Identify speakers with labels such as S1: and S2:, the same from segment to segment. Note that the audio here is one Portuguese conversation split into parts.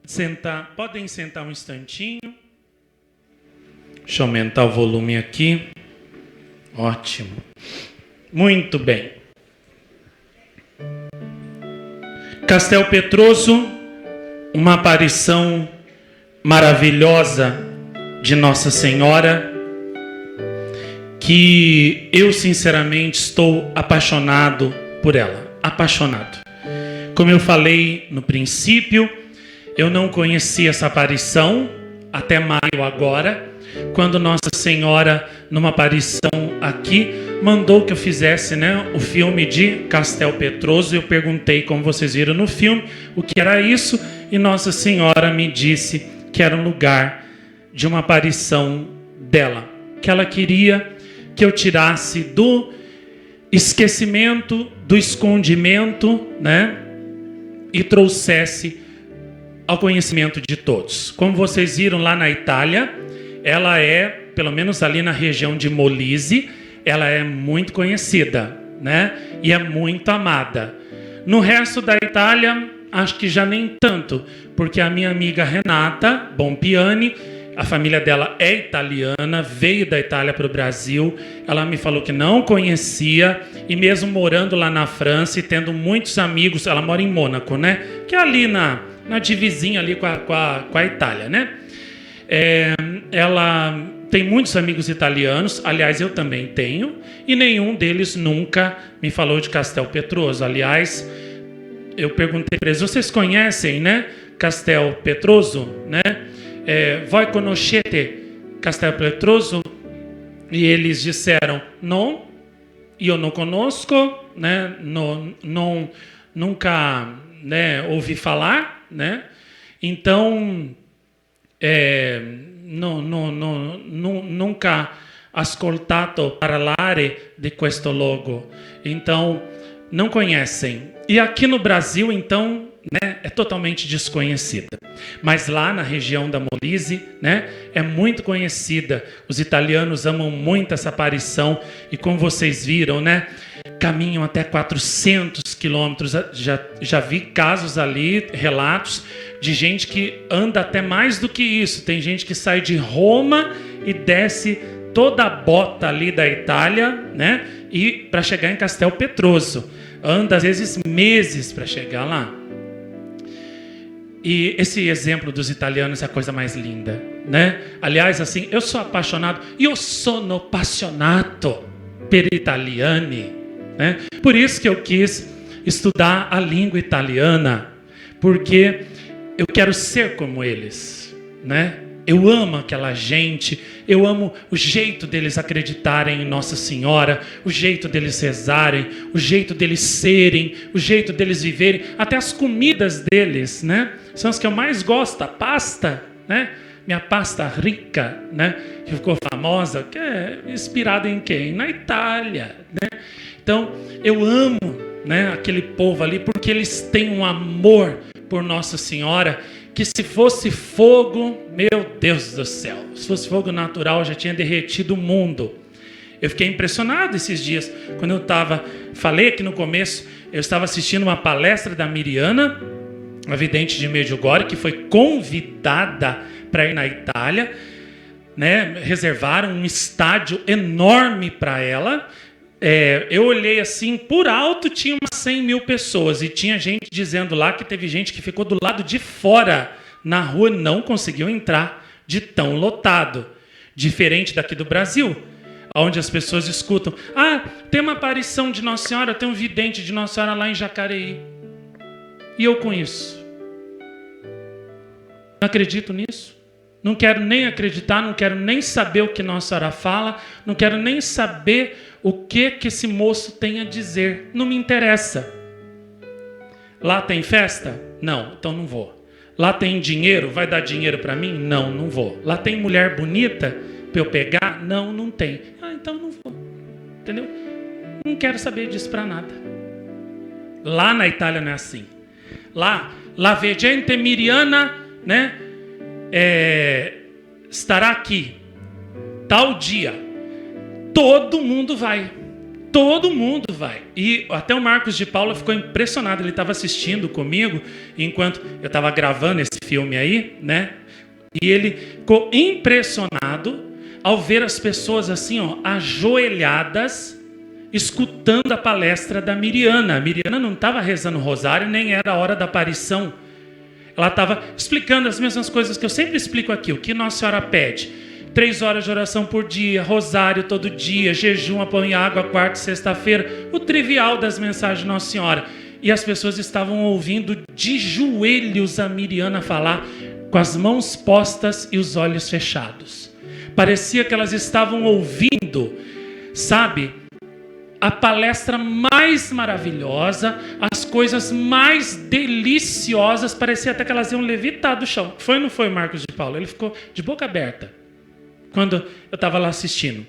S1: Sentar, podem sentar um instantinho. Deixa eu aumentar o volume aqui. Ótimo. Muito bem. Castel Petroso, uma aparição maravilhosa de Nossa Senhora, que eu sinceramente estou apaixonado por ela. Apaixonado. Como eu falei no princípio, eu não conhecia essa aparição até maio agora, quando Nossa Senhora, numa aparição aqui, mandou que eu fizesse, o filme de Castel Petroso. Eu perguntei, como vocês viram no filme, o que era isso, e Nossa Senhora me disse que era um lugar de uma aparição dela, que ela queria que eu tirasse do esquecimento, do escondimento, e trouxesse ao conhecimento de todos. Como vocês viram lá na Itália, ela é, pelo menos ali na região de Molise, ela é muito conhecida, e é muito amada. No resto da Itália, acho que já nem tanto, porque a minha amiga Renata Bompiani, a família dela é italiana, veio da Itália para o Brasil. Ela me falou que não conhecia, e mesmo morando lá na França e tendo muitos amigos, ela mora em Mônaco, que é ali na divisinha ali com a Itália, ela tem muitos amigos italianos, aliás, eu também tenho, e nenhum deles nunca me falou de Castel Petroso. Aliás, eu perguntei para eles: vocês conhecem, Castel Petroso, voi conoscete Castel Petroso? E eles disseram: não, eu não conosco, nunca ouvi falar, então nunca ascoltato parlare di questo luogo, então não conhecem. E aqui no Brasil, então, é totalmente desconhecida. Mas lá na região da Molise, é muito conhecida. Os italianos amam muito essa aparição. E como vocês viram, caminham até 400 quilômetros. Já vi casos ali, relatos de gente que anda até mais do que isso. Tem gente que sai de Roma e desce toda a bota ali da Itália, e para chegar em Castel Petroso. Anda às vezes meses para chegar lá. E esse exemplo dos italianos é a coisa mais linda, Aliás, assim, eu sou apaixonado, io sono appassionato per italiani, Por isso que eu quis estudar a língua italiana, porque eu quero ser como eles, Eu amo aquela gente, eu amo o jeito deles acreditarem em Nossa Senhora, o jeito deles rezarem, o jeito deles serem, o jeito deles viverem, até as comidas deles, São as que eu mais gosto, a pasta, Minha pasta rica, que ficou famosa, que é inspirada em quem? Na Itália, Então, eu amo, aquele povo ali, porque eles têm um amor por Nossa Senhora, que se fosse fogo, meu Deus do céu, se fosse fogo natural, já tinha derretido o mundo. Eu fiquei impressionado esses dias, quando falei aqui no começo, eu estava assistindo uma palestra da Miriana, a vidente de Medjugorje, que foi convidada para ir na Itália, reservaram um estádio enorme para ela. Eu olhei assim, por alto tinha umas 100 mil pessoas, e tinha gente dizendo lá que teve gente que ficou do lado de fora, na rua, não conseguiu entrar de tão lotado. Diferente daqui do Brasil, onde as pessoas escutam: tem uma aparição de Nossa Senhora, tem um vidente de Nossa Senhora lá em Jacareí. E eu com isso? Não acredito nisso. Não quero nem acreditar, não quero nem saber o que Nossa Senhora fala, não quero nem saber o que esse moço tem a dizer. Não me interessa. Lá tem festa? Não, então não vou. Lá tem dinheiro? Vai dar dinheiro para mim? Não, não vou. Lá tem mulher bonita para eu pegar? Não, não tem. Então não vou. Entendeu? Não quero saber disso para nada. Lá na Itália não é assim. Lá, la veggente Miriana, estará aqui tal dia. Todo mundo vai. Todo mundo vai. E até o Marcos de Paula ficou impressionado. Ele estava assistindo comigo enquanto eu estava gravando esse filme aí, né? E ele ficou impressionado ao ver as pessoas assim, ó, ajoelhadas, escutando a palestra da Miriana. A Miriana não estava rezando o rosário, nem era a hora da aparição. Ela estava explicando as mesmas coisas que eu sempre explico aqui. O que Nossa Senhora pede? 3 horas de oração por dia, rosário todo dia, jejum, pão e água, quarta e sexta-feira. O trivial das mensagens de Nossa Senhora. E as pessoas estavam ouvindo de joelhos a Miriana falar, com as mãos postas e os olhos fechados. Parecia que elas estavam ouvindo, sabe, a palestra mais maravilhosa, as coisas mais deliciosas. Parecia até que elas iam levitar do chão. Foi ou não foi, Marcos de Paula? Ele ficou de boca aberta quando eu estava lá assistindo.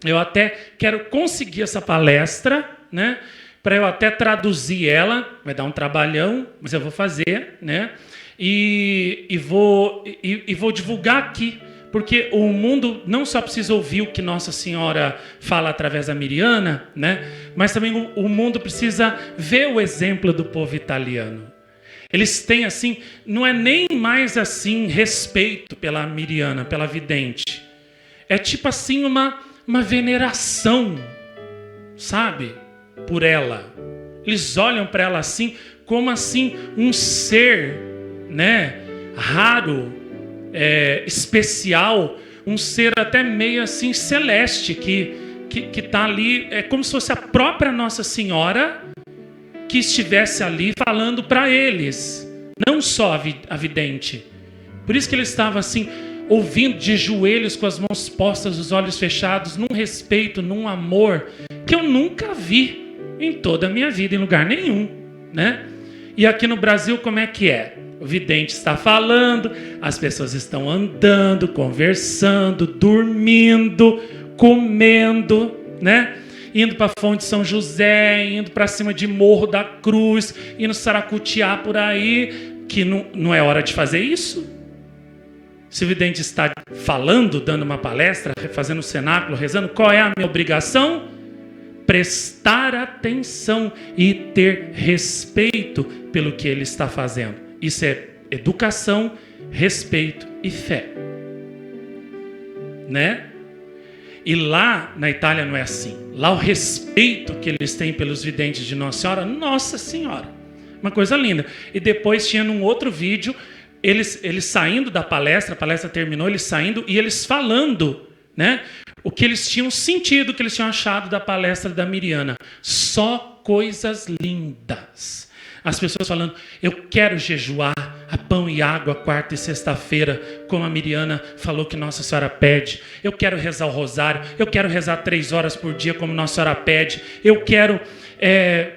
S1: Eu até quero conseguir essa palestra, né, para eu até traduzir ela. Vai dar um trabalhão, mas eu vou fazer, né? E vou divulgar aqui, porque o mundo não só precisa ouvir o que Nossa Senhora fala através da Miriana, né? Mas também o mundo precisa ver o exemplo do povo italiano. Eles têm assim, não é nem mais assim respeito pela Miriana, pela vidente. É tipo assim uma veneração, sabe? Por ela. Eles olham para ela assim, como assim um ser, né, raro, especial, um ser até meio assim celeste, que está ali, é como se fosse a própria Nossa Senhora que estivesse ali falando para eles, não só a vidente. Por isso que ele estava assim, ouvindo de joelhos, com as mãos postas, os olhos fechados, num respeito, num amor que eu nunca vi em toda a minha vida, em lugar nenhum, né? E aqui no Brasil, como é que é? O vidente está falando, as pessoas estão andando, conversando, dormindo, comendo, né? Indo para a Fonte de São José, indo para cima de Morro da Cruz, indo saracutear por aí, que não é hora de fazer isso. Se o vidente está falando, dando uma palestra, fazendo um cenáculo, rezando, qual é a minha obrigação? Prestar atenção e ter respeito pelo que ele está fazendo. Isso é educação, respeito e fé, né? E lá na Itália não é assim. Lá o respeito que eles têm pelos videntes de Nossa Senhora, uma coisa linda. E depois tinha num outro vídeo, eles saindo da palestra, a palestra terminou, eles saindo e eles falando, né? O que eles tinham sentido, o que eles tinham achado da palestra da Miriana. Só coisas lindas. As pessoas falando, eu quero jejuar a pão e água quarta e sexta-feira, como a Miriana falou que Nossa Senhora pede. Eu quero rezar o rosário, eu quero rezar 3 horas por dia, como Nossa Senhora pede. Eu quero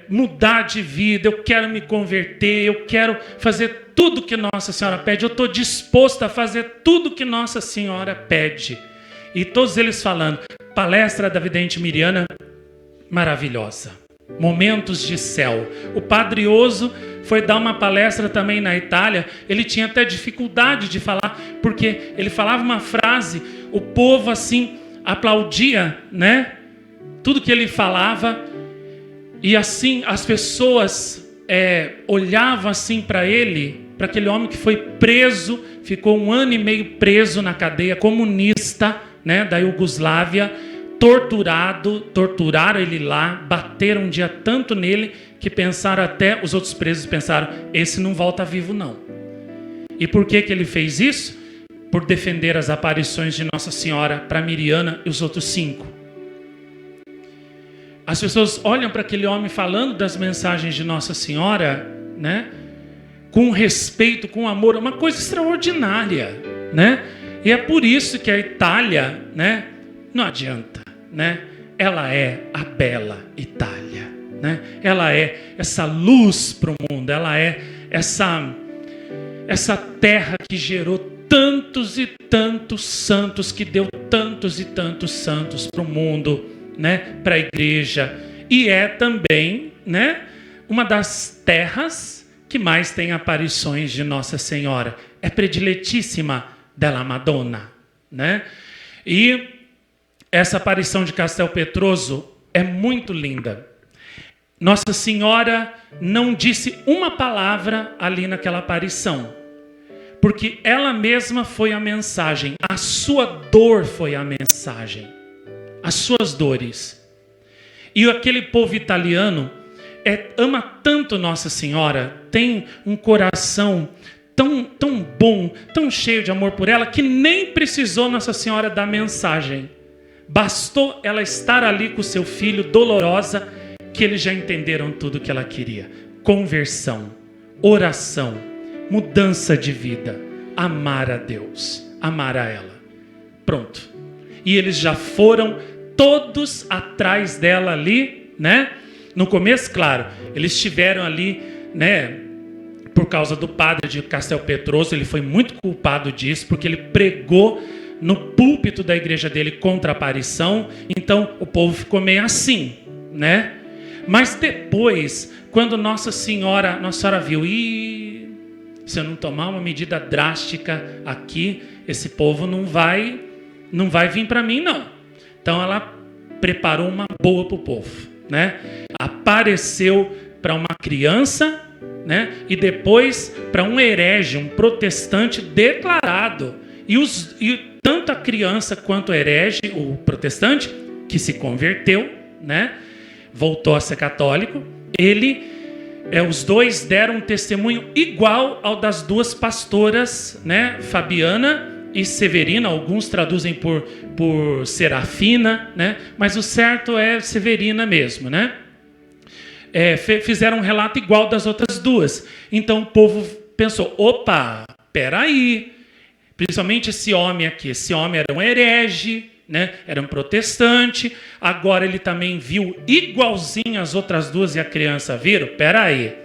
S1: mudar de vida, eu quero me converter, eu quero fazer tudo que Nossa Senhora pede. Eu estou disposto a fazer tudo que Nossa Senhora pede. E todos eles falando, palestra da vidente Miriana, maravilhosa. Momentos de céu. O Padre Oso foi dar uma palestra também na Itália. Ele tinha até dificuldade de falar, porque ele falava uma frase, o povo assim aplaudia, né? Tudo que ele falava. E assim as pessoas olhavam assim para ele, para aquele homem que foi preso, ficou 1 ano e meio preso na cadeia comunista, né, da Iugoslávia. Torturaram ele lá, bateram um dia tanto nele que pensaram até, os outros presos pensaram, esse não volta vivo não. E por que ele fez isso? Por defender as aparições de Nossa Senhora para Miriana e os outros 5. As pessoas olham para aquele homem falando das mensagens de Nossa Senhora, né, com respeito, com amor, uma coisa extraordinária, né? E é por isso que a Itália, né, não adianta. Né? Ela é a bela Itália, né? Ela é essa luz para o mundo, ela é essa terra que gerou tantos e tantos santos, que deu tantos e tantos santos para o mundo, né? Para a igreja, e é também, né, uma das terras que mais tem aparições de Nossa Senhora, é prediletíssima della Madonna, né? E essa aparição de Castelpetroso é muito linda. Nossa Senhora não disse uma palavra ali naquela aparição, porque ela mesma foi a mensagem, a sua dor foi a mensagem, as suas dores. E aquele povo italiano ama tanto Nossa Senhora, tem um coração tão bom, tão cheio de amor por ela, que nem precisou Nossa Senhora dar mensagem. Bastou ela estar ali com o seu filho, dolorosa, que eles já entenderam tudo o que ela queria. Conversão, oração, mudança de vida, amar a Deus, amar a ela. Pronto. E eles já foram todos atrás dela ali, né? No começo, claro, eles estiveram ali, né? Por causa do padre de Castelpetroso, ele foi muito culpado disso, porque ele pregou no púlpito da igreja dele contra a aparição. Então o povo ficou meio assim, né? Mas depois, quando Nossa Senhora viu, se eu não tomar uma medida drástica aqui, esse povo não vai vir para mim, não. Então ela preparou uma boa para o povo, né? Apareceu para uma criança, né? E depois para um herege, um protestante declarado. E tanto a criança quanto o herege, o protestante, que se converteu, né? Voltou a ser católico, os dois deram um testemunho igual ao das duas pastoras, né? Fabiana e Severina. Alguns traduzem por Serafina, né? Mas o certo é Severina mesmo, né? Fizeram um relato igual das outras duas. Então o povo pensou, opa, peraí, principalmente esse homem aqui, esse homem era um herege, né? Era um protestante, agora ele também viu igualzinho as outras duas e a criança viram. Peraí,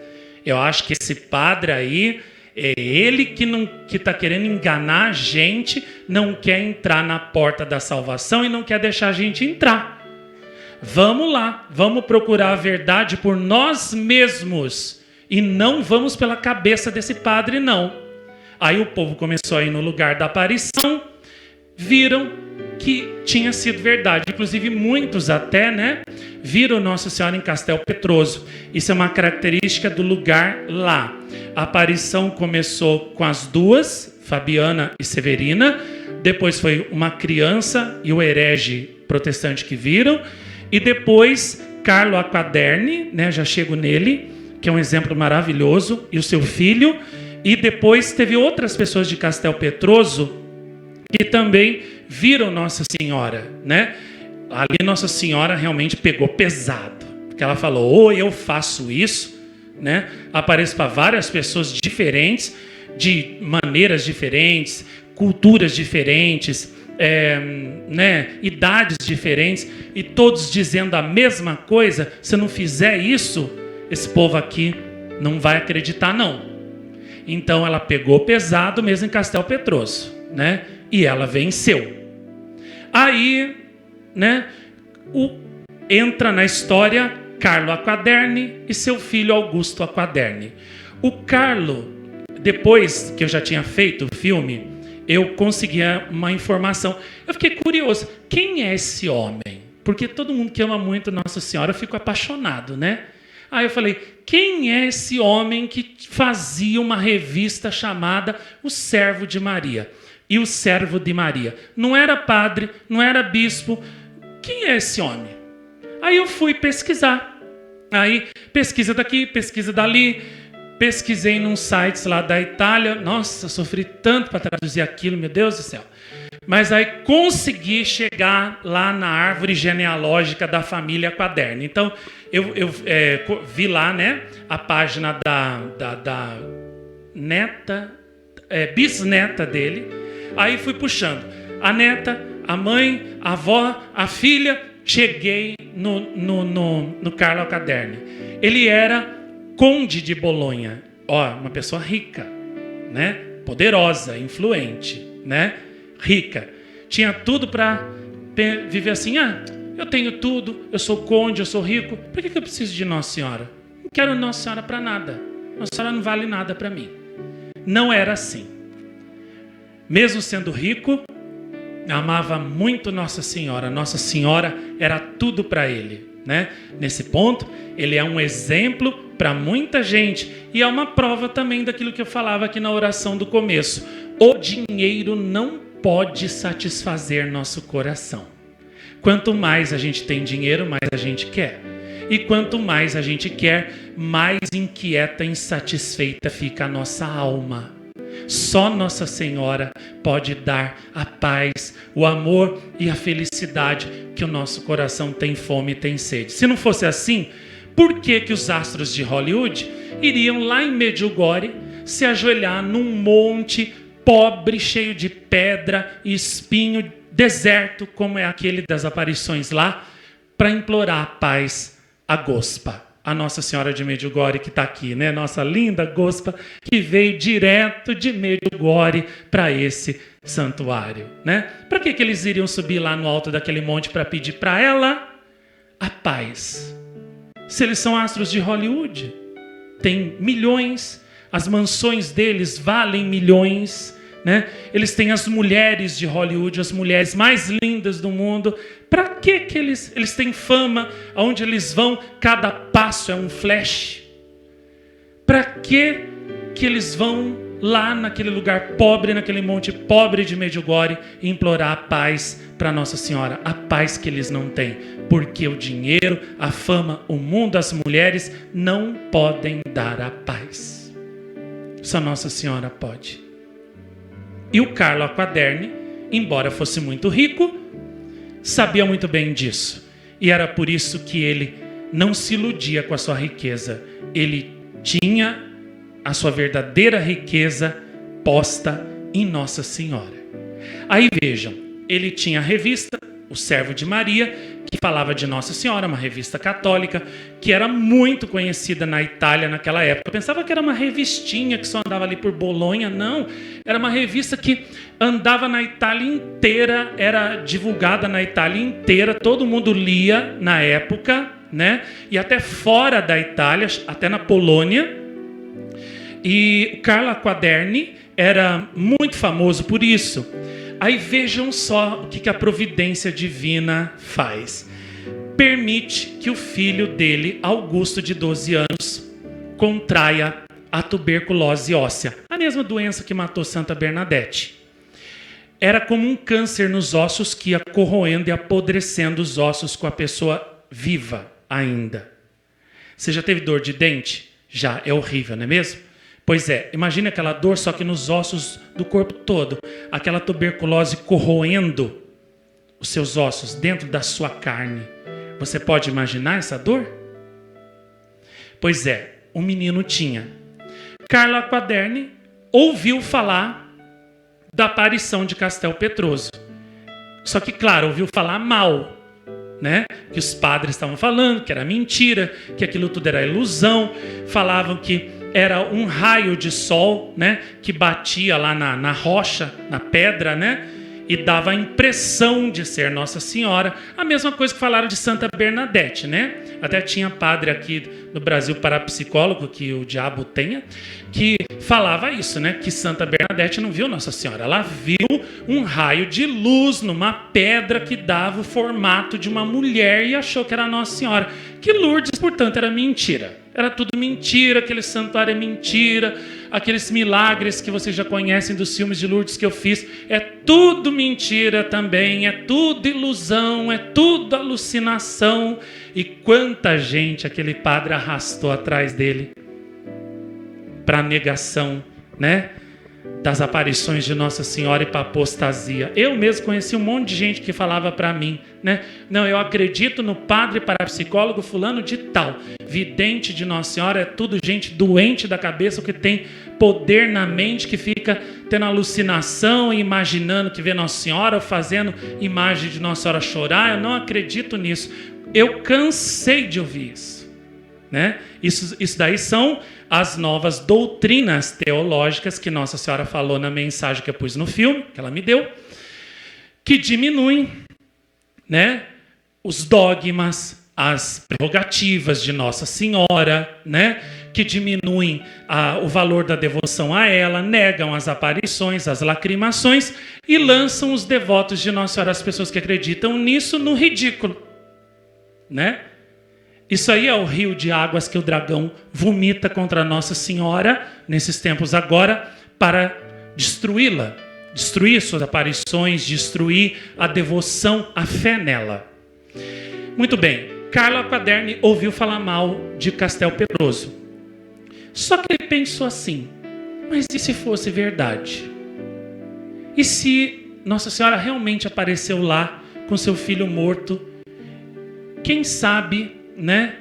S1: eu acho que esse padre aí, é ele que está querendo enganar a gente, não quer entrar na porta da salvação e não quer deixar a gente entrar. Vamos lá, vamos procurar a verdade por nós mesmos e não vamos pela cabeça desse padre, não. Aí o povo começou a ir no lugar da aparição, viram que tinha sido verdade. Inclusive muitos até, né, viram Nossa Senhora em Castelpetroso. Isso é uma característica do lugar lá. A aparição começou com as duas, Fabiana e Severina. Depois foi uma criança e o herege protestante que viram. E depois Carlo Acquaderni, né, já chego nele, que é um exemplo maravilhoso, e o seu filho. E depois teve outras pessoas de Castelpetroso que também viram Nossa Senhora, né? Ali Nossa Senhora realmente pegou pesado, porque ela falou, eu faço isso, né? Apareço para várias pessoas diferentes, de maneiras diferentes, culturas diferentes, né? Idades diferentes, e todos dizendo a mesma coisa. Se não fizer isso, esse povo aqui não vai acreditar, não. Então ela pegou pesado mesmo em Castelpetroso, né? E ela venceu. Aí, né, entra na história Carlo Acquaderni e seu filho Augusto Acquaderni. O Carlo, depois que eu já tinha feito o filme, eu conseguia uma informação. Eu fiquei curioso, quem é esse homem? Porque todo mundo que ama muito Nossa Senhora fica apaixonado, né? Aí eu falei, quem é esse homem que fazia uma revista chamada O Servo de Maria? E o servo de Maria. Não era padre, não era bispo. Quem é esse homem? Aí eu fui pesquisar. Aí, pesquisa daqui, pesquisa dali. Pesquisei num sites lá da Itália. Nossa, sofri tanto para traduzir aquilo, meu Deus do céu. Mas aí consegui chegar lá na árvore genealógica da família Acquaderni. Então, eu vi lá, né, a página da neta, bisneta dele. Aí fui puxando. A neta, a mãe, a avó, a filha. Cheguei no Carlo Acquaderni. Ele era conde de Bolonha. Uma pessoa rica, né? Poderosa, influente, né? Rica. Tinha tudo para viver assim. Eu tenho tudo, eu sou conde, eu sou rico. Por que eu preciso de Nossa Senhora? Não quero Nossa Senhora para nada. Nossa Senhora não vale nada para mim. Não era assim. Mesmo sendo rico, amava muito Nossa Senhora. Nossa Senhora era tudo para ele, né? Nesse ponto, ele é um exemplo para muita gente e é uma prova também daquilo que eu falava aqui na oração do começo. O dinheiro não pode satisfazer nosso coração. Quanto mais a gente tem dinheiro, mais a gente quer. E quanto mais a gente quer, mais inquieta e insatisfeita fica a nossa alma. Só Nossa Senhora pode dar a paz, o amor e a felicidade que o nosso coração tem fome e tem sede. Se não fosse assim, por que os astros de Hollywood iriam lá em Medjugorje se ajoelhar num monte pobre, cheio de pedra e espinho, deserto, como é aquele das aparições lá, para implorar a paz a Gospa, a Nossa Senhora de Medjugorje que está aqui, né? Nossa linda Gospa, que veio direto de Medjugorje para esse santuário, né? Para que eles iriam subir lá no alto daquele monte para pedir para ela a paz? Se eles são astros de Hollywood, tem milhões, as mansões deles valem milhões, né? Eles têm as mulheres de Hollywood, as mulheres mais lindas do mundo. Para que eles têm fama? Aonde eles vão, cada passo é um flash. Para que eles vão lá naquele lugar pobre, naquele monte pobre de Medjugorje, implorar a paz para Nossa Senhora? A paz que eles não têm. Porque o dinheiro, a fama, o mundo, as mulheres não podem dar a paz. Só Nossa Senhora pode. E o Carlo Acquaderni, embora fosse muito rico, sabia muito bem disso. E era por isso que ele não se iludia com a sua riqueza. Ele tinha a sua verdadeira riqueza posta em Nossa Senhora. Aí vejam, ele tinha a revista O Servo de Maria, que falava de Nossa Senhora, uma revista católica, que era muito conhecida na Itália naquela época. Eu pensava que era uma revistinha que só andava ali por Bolonha. Não, era uma revista que andava na Itália inteira, era divulgada na Itália inteira, todo mundo lia na época, né? E até fora da Itália, até na Polônia. E o Carlo Acquaderni era muito famoso por isso. Aí vejam só o que a providência divina faz. Permite que o filho dele, Augusto, de 12 anos, contraia a tuberculose óssea. A mesma doença que matou Santa Bernadette. Era como um câncer nos ossos que ia corroendo e apodrecendo os ossos com a pessoa viva ainda. Você já teve dor de dente? Já, é horrível, não é mesmo? Pois é, imagine aquela dor só que nos ossos do corpo todo. Aquela tuberculose corroendo os seus ossos dentro da sua carne. Você pode imaginar essa dor? Pois é, o menino tinha. Carlo Acquaderni ouviu falar da aparição de Castel Petroso. Só que, claro, ouviu falar mal, né? Que os padres estavam falando que era mentira, que aquilo tudo era ilusão. Falavam que era um raio de sol, né, que batia lá na rocha, na pedra, né, e dava a impressão de ser Nossa Senhora. A mesma coisa que falaram de Santa Bernadette, né? Até tinha padre aqui no Brasil, parapsicólogo, que o diabo tenha, que falava isso, né? Que Santa Bernadette não viu Nossa Senhora. Ela viu um raio de luz numa pedra que dava o formato de uma mulher e achou que era Nossa Senhora. Que Lourdes, portanto, era mentira. Era tudo mentira, aquele santuário é mentira, aqueles milagres que vocês já conhecem dos filmes de Lourdes que eu fiz, é tudo mentira também, é tudo ilusão, é tudo alucinação. E quanta gente aquele padre arrastou atrás dele para a negação, né, das aparições de Nossa Senhora e para apostasia. Eu mesmo conheci um monte de gente que falava para mim, né? Não, eu acredito no padre parapsicólogo fulano de tal. Vidente de Nossa Senhora é tudo gente doente da cabeça, que tem poder na mente, que fica tendo alucinação e imaginando que vê Nossa Senhora, fazendo imagem de Nossa Senhora chorar. Eu não acredito nisso. Eu cansei de ouvir isso, né? Isso daí são as novas doutrinas teológicas que Nossa Senhora falou na mensagem que eu pus no filme, que ela me deu, que diminuem, né, os dogmas, as prerrogativas de Nossa Senhora, né, que diminuem o valor da devoção a ela, negam as aparições, as lacrimações e lançam os devotos de Nossa Senhora, as pessoas que acreditam nisso, no ridículo, né? Isso aí é o rio de águas que o dragão vomita contra Nossa Senhora, nesses tempos agora, para destruí-la, destruir suas aparições, destruir a devoção, a fé nela. Muito bem, Carlo Aquaderni ouviu falar mal de Castel Pedroso. Só que ele pensou assim, mas e se fosse verdade? E se Nossa Senhora realmente apareceu lá com seu filho morto? Quem sabe, né,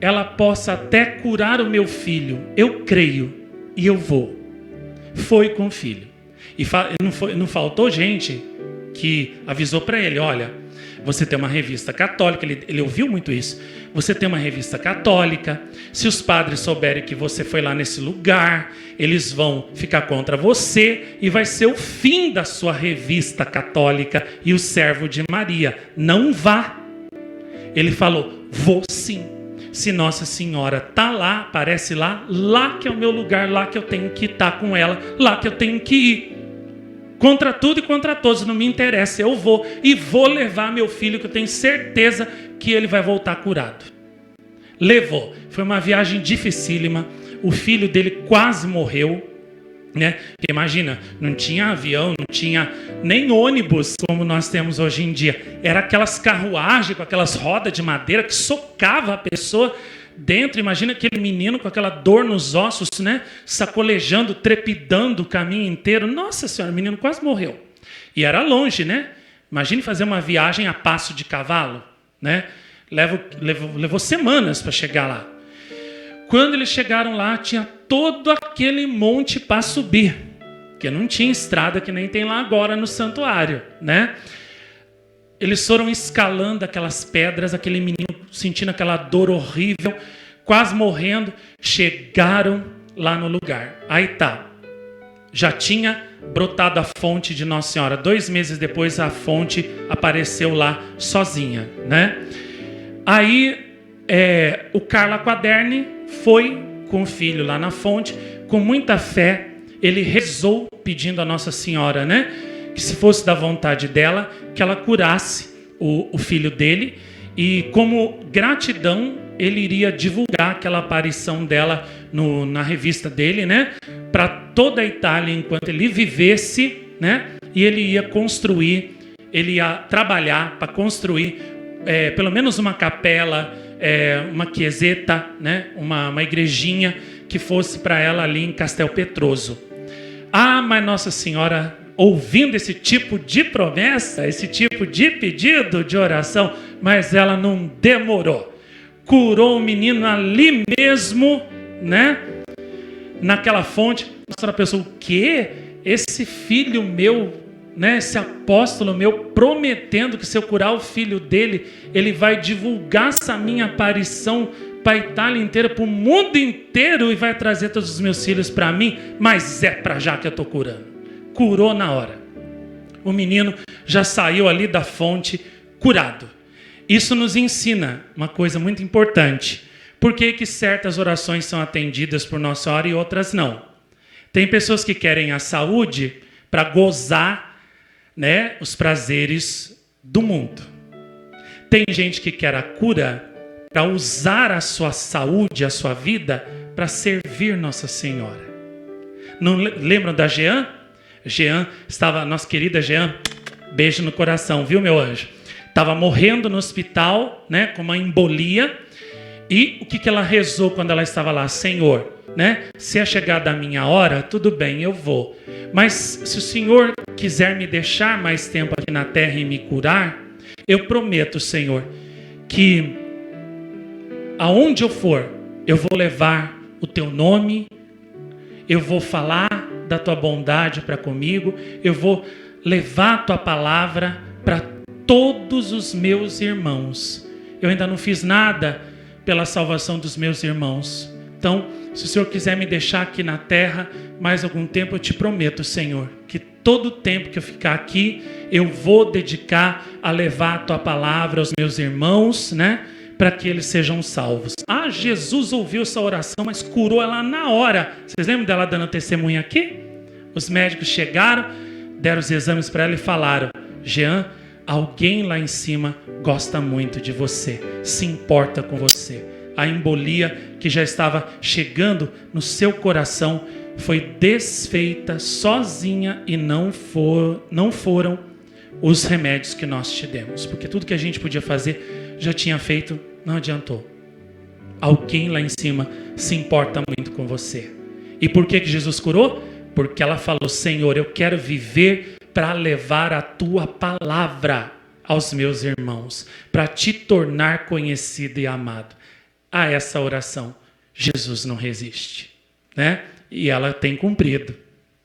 S1: ela possa até curar o meu filho. Eu creio e eu vou. Foi com o filho. E não faltou gente que avisou para ele, olha, você tem uma revista católica, ele ouviu muito isso, você tem uma revista católica, se os padres souberem que você foi lá nesse lugar, eles vão ficar contra você e vai ser o fim da sua revista católica e o servo de Maria. Não vá. Ele falou, vou sim. Se Nossa Senhora está lá, aparece lá, lá que é o meu lugar, lá que eu tenho que estar com ela, lá que eu tenho que ir. Contra tudo e contra todos, não me interessa, eu vou. E vou levar meu filho, que eu tenho certeza que ele vai voltar curado. Levou. Foi uma viagem dificílima. O filho dele quase morreu, né? Porque imagina, não tinha avião, não tinha nem ônibus como nós temos hoje em dia. Era aquelas carruagens com aquelas rodas de madeira que socava a pessoa dentro. Imagina aquele menino com aquela dor nos ossos, né? Sacolejando, trepidando o caminho inteiro. Nossa Senhora, o menino quase morreu. E era longe, né? Imagine fazer uma viagem a passo de cavalo, né? Levou semanas para chegar lá. Quando eles chegaram lá, tinha todo aquele monte para subir, porque não tinha estrada que nem tem lá agora no santuário, né? Eles foram escalando aquelas pedras, aquele menino sentindo aquela dor horrível, quase morrendo, chegaram lá no lugar. Aí tá, já tinha brotado a fonte de Nossa Senhora. 2 meses depois a fonte apareceu lá sozinha, né? Aí o Carlo Aquaderni foi com o filho lá na fonte, com muita fé, ele rezou pedindo a Nossa Senhora, né? Que se fosse da vontade dela, que ela curasse o filho dele, e como gratidão, ele iria divulgar aquela aparição dela na revista dele, né? Para toda a Itália, enquanto ele vivesse, né? E ele ia construir, ele ia trabalhar para construir pelo menos uma capela, uma chiesetta, né? Uma igrejinha que fosse para ela ali em Castel Pedroso. Ah, mas Nossa Senhora, ouvindo esse tipo de promessa, esse tipo de pedido de oração, mas ela não demorou. Curou o menino ali mesmo, né? Naquela fonte. A senhora pensou, o quê? Esse filho meu, né? Esse apóstolo meu, prometendo que se eu curar o filho dele, ele vai divulgar essa minha aparição para a Itália inteira, para o mundo inteiro, e vai trazer todos os meus filhos para mim, mas é para já que eu estou curando. Curou na hora. O menino já saiu ali da fonte curado. Isso nos ensina uma coisa muito importante. Por que certas orações são atendidas por Nossa Senhora e outras não? Tem pessoas que querem a saúde para gozar, né, os prazeres do mundo. Tem gente que quer a cura para usar a sua saúde, a sua vida, para servir Nossa Senhora. Não lembram da Jean? Jean estava, nossa querida Jean, beijo no coração, viu, meu anjo? Estava morrendo no hospital, né, com uma embolia. E o que ela rezou quando ela estava lá? Senhor, né, se é chegada a minha hora, tudo bem, eu vou. Mas se o Senhor quiser me deixar mais tempo aqui na terra e me curar, eu prometo, Senhor, que aonde eu for, eu vou levar o teu nome, eu vou falar da tua bondade para comigo, eu vou levar a tua palavra para todos os meus irmãos. Eu ainda não fiz nada pela salvação dos meus irmãos. Então, se o Senhor quiser me deixar aqui na terra mais algum tempo, eu te prometo, Senhor, que todo o tempo que eu ficar aqui, eu vou dedicar a levar a tua palavra aos meus irmãos, né? Para que eles sejam salvos. Ah, Jesus ouviu essa oração, mas curou ela na hora. Vocês lembram dela dando testemunha aqui? Os médicos chegaram, deram os exames para ela e falaram: Jean, alguém lá em cima gosta muito de você, se importa com você. A embolia que já estava chegando no seu coração foi desfeita sozinha e não foram os remédios que nós te demos. Porque tudo que a gente podia fazer já tinha feito, não adiantou. Alguém lá em cima se importa muito com você. E por que Jesus curou? Porque ela falou: Senhor, eu quero viver para levar a tua palavra aos meus irmãos, para te tornar conhecido e amado. A essa oração, Jesus não resiste, né? E ela tem cumprido.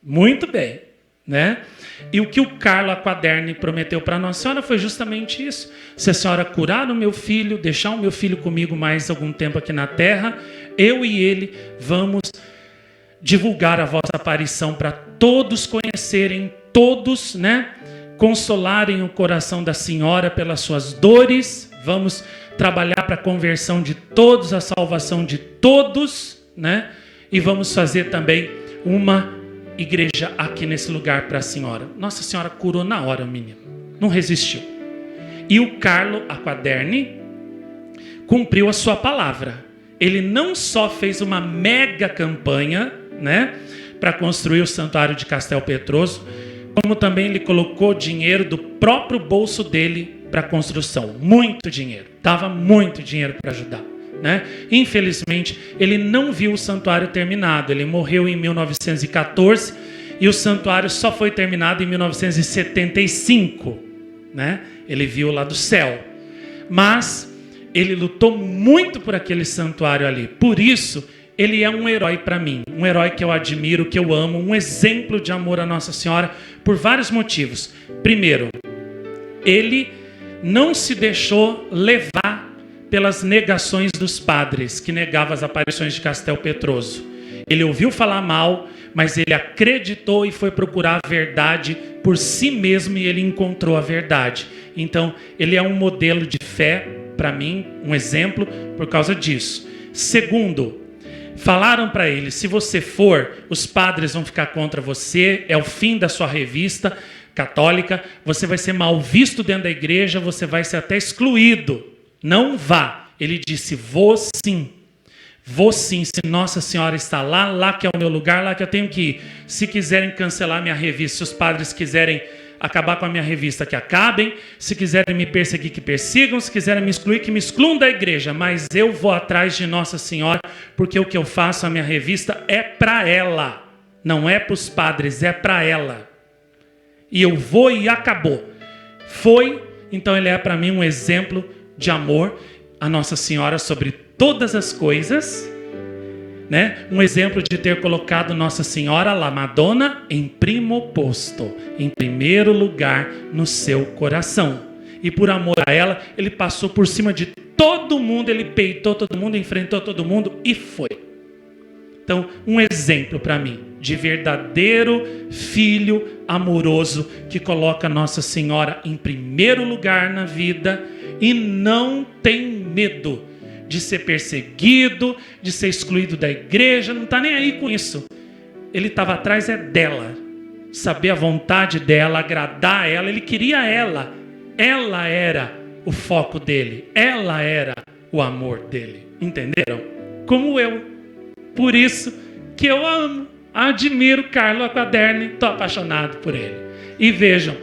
S1: Muito bem, né? E o que o Carlo Aquaderni prometeu para Nossa Senhora foi justamente isso. Se a senhora curar o meu filho, deixar o meu filho comigo mais algum tempo aqui na terra, eu e ele vamos divulgar a vossa aparição para todos conhecerem, todos, né, consolarem o coração da senhora pelas suas dores. Vamos trabalhar para a conversão de todos, a salvação de todos, né? E vamos fazer também uma igreja aqui nesse lugar para a senhora. Nossa Senhora curou na hora o menino, não resistiu. E o Carlo Aquaderni cumpriu a sua palavra. Ele não só fez uma mega campanha, né, para construir o santuário de Castelpetroso, como também ele colocou dinheiro do próprio bolso dele para a construção. Muito dinheiro, dava muito dinheiro para ajudar, né? Infelizmente, ele não viu o santuário terminado. Ele morreu em 1914 e o santuário só foi terminado em 1975, né? Ele viu lá do céu. Mas ele lutou muito por aquele santuário ali. Por isso, ele é um herói para mim, um herói que eu admiro, que eu amo, um exemplo de amor a Nossa Senhora por vários motivos. Primeiro, ele não se deixou levar pelas negações dos padres que negavam as aparições de Castelpetroso. Ele ouviu falar mal, mas ele acreditou e foi procurar a verdade por si mesmo e ele encontrou a verdade. Então, ele é um modelo de fé para mim, um exemplo por causa disso. Segundo, falaram para ele: se você for, os padres vão ficar contra você, é o fim da sua revista católica, você vai ser mal visto dentro da igreja, você vai ser até excluído. Não vá. Ele disse: vou sim. Vou sim, se Nossa Senhora está lá, lá que é o meu lugar, lá que eu tenho que ir. Se quiserem cancelar minha revista, se os padres quiserem acabar com a minha revista, que acabem. Se quiserem me perseguir, que persigam. Se quiserem me excluir, que me excluam da igreja. Mas eu vou atrás de Nossa Senhora, porque o que eu faço, a minha revista, é para ela. Não é para os padres, é para ela. E eu vou e acabou. Foi, então ele é para mim um exemplo de amor a Nossa Senhora sobre todas as coisas, né? Um exemplo de ter colocado Nossa Senhora, la Madonna, em primo posto, em primeiro lugar no seu coração. E por amor a ela, ele passou por cima de todo mundo, ele peitou todo mundo, enfrentou todo mundo e foi. Então, um exemplo para mim de verdadeiro filho amoroso que coloca Nossa Senhora em primeiro lugar na vida e não tem medo de ser perseguido, de ser excluído da igreja, não está nem aí com isso. Ele estava atrás dela, saber a vontade dela, agradar ela, ele queria ela. Ela era o foco dele, ela era o amor dele, entenderam? Como eu. Por isso que eu amo, admiro Carlo Aquaderni, estou apaixonado por ele. E vejam,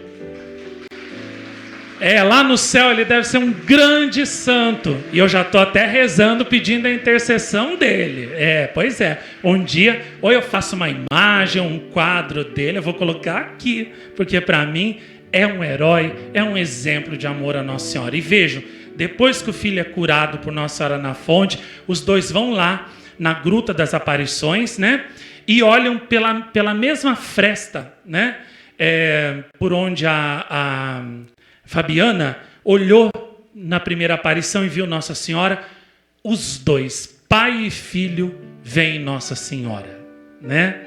S1: lá no céu ele deve ser um grande santo. E eu já estou até rezando, pedindo a intercessão dele. Pois é. Um dia, ou eu faço uma imagem, um quadro dele, eu vou colocar aqui. Porque para mim é um herói, é um exemplo de amor a Nossa Senhora. E vejam, depois que o filho é curado por Nossa Senhora na fonte, os dois vão lá na Gruta das Aparições, né? E olham pela mesma fresta, né? Por onde a Fabiana olhou na primeira aparição e viu Nossa Senhora. Os dois, pai e filho, veem Nossa Senhora, né?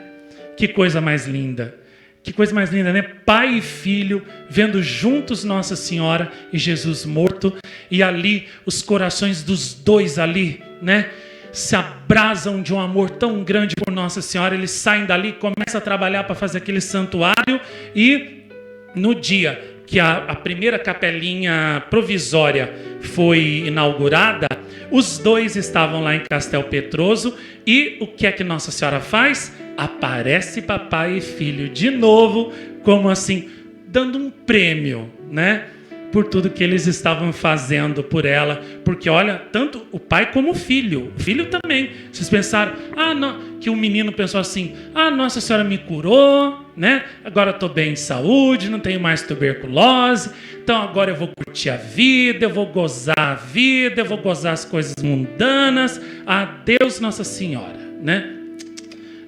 S1: Que coisa mais linda. Que coisa mais linda, né? Pai e filho vendo juntos Nossa Senhora e Jesus morto. E ali, os corações dos dois ali, né? Se abrasam de um amor tão grande por Nossa Senhora. Eles saem dali, começam a trabalhar para fazer aquele santuário. E no dia que a primeira capelinha provisória foi inaugurada, os dois estavam lá em Castel Petroso, e o que é que Nossa Senhora faz? Aparece papai e filho de novo, como assim, dando um prêmio, né? Por tudo que eles estavam fazendo por ela, porque olha, tanto o pai como o filho também, vocês pensaram, não, que o menino pensou assim, Nossa Senhora me curou, né? Agora estou bem de saúde, não tenho mais tuberculose, então agora eu vou curtir a vida, eu vou gozar a vida, eu vou gozar as coisas mundanas, adeus Nossa Senhora, né?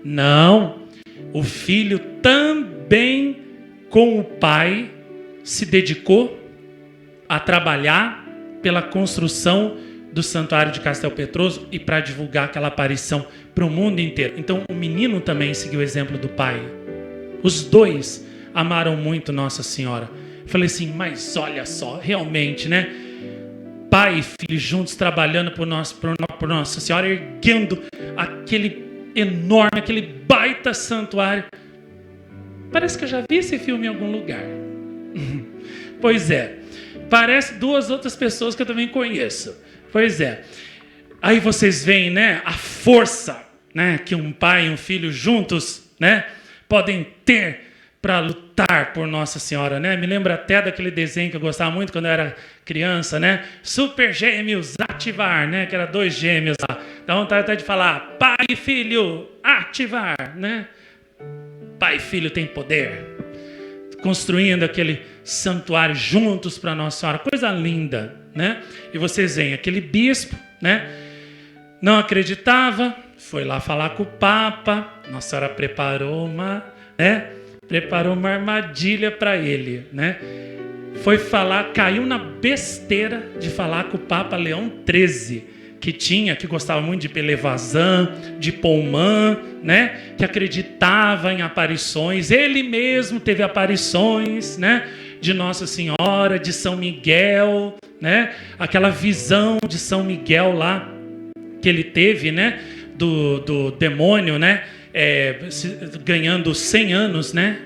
S1: Não, o filho também com o pai se dedicou a trabalhar pela construção do Santuário de Castel Petroso e para divulgar aquela aparição para o mundo inteiro. Então o menino também seguiu o exemplo do pai. Os dois amaram muito Nossa Senhora. Eu falei assim, mas olha só, realmente, né? Pai e filho juntos trabalhando por Nossa Senhora, erguendo aquele enorme, aquele baita santuário. Parece que eu já vi esse filme em algum lugar. Pois é. Parece duas outras pessoas que eu também conheço. Pois é. Aí vocês veem, né, a força, né, que um pai e um filho juntos, né, podem ter para lutar por Nossa Senhora, né? Me lembra até daquele desenho que eu gostava muito quando eu era criança, né? Super Gêmeos, ativar, né? Que era 2 gêmeos lá. Dá vontade até de falar, pai e filho, ativar, né? Pai e filho têm poder. Construindo aquele santuário juntos para Nossa Senhora, coisa linda, né? E vocês veem, aquele bispo, né? Não acreditava, foi lá falar com o Papa, Nossa Senhora preparou uma armadilha para ele, né? Foi falar, caiu na besteira de falar com o Papa Leão XIII, que gostava muito de Pelevazan, de Poumã, né? Que acreditava em aparições. Ele mesmo teve aparições, né? De Nossa Senhora, de São Miguel, né? Aquela visão de São Miguel lá que ele teve, né? Do demônio, né? Ganhando 100 anos, né?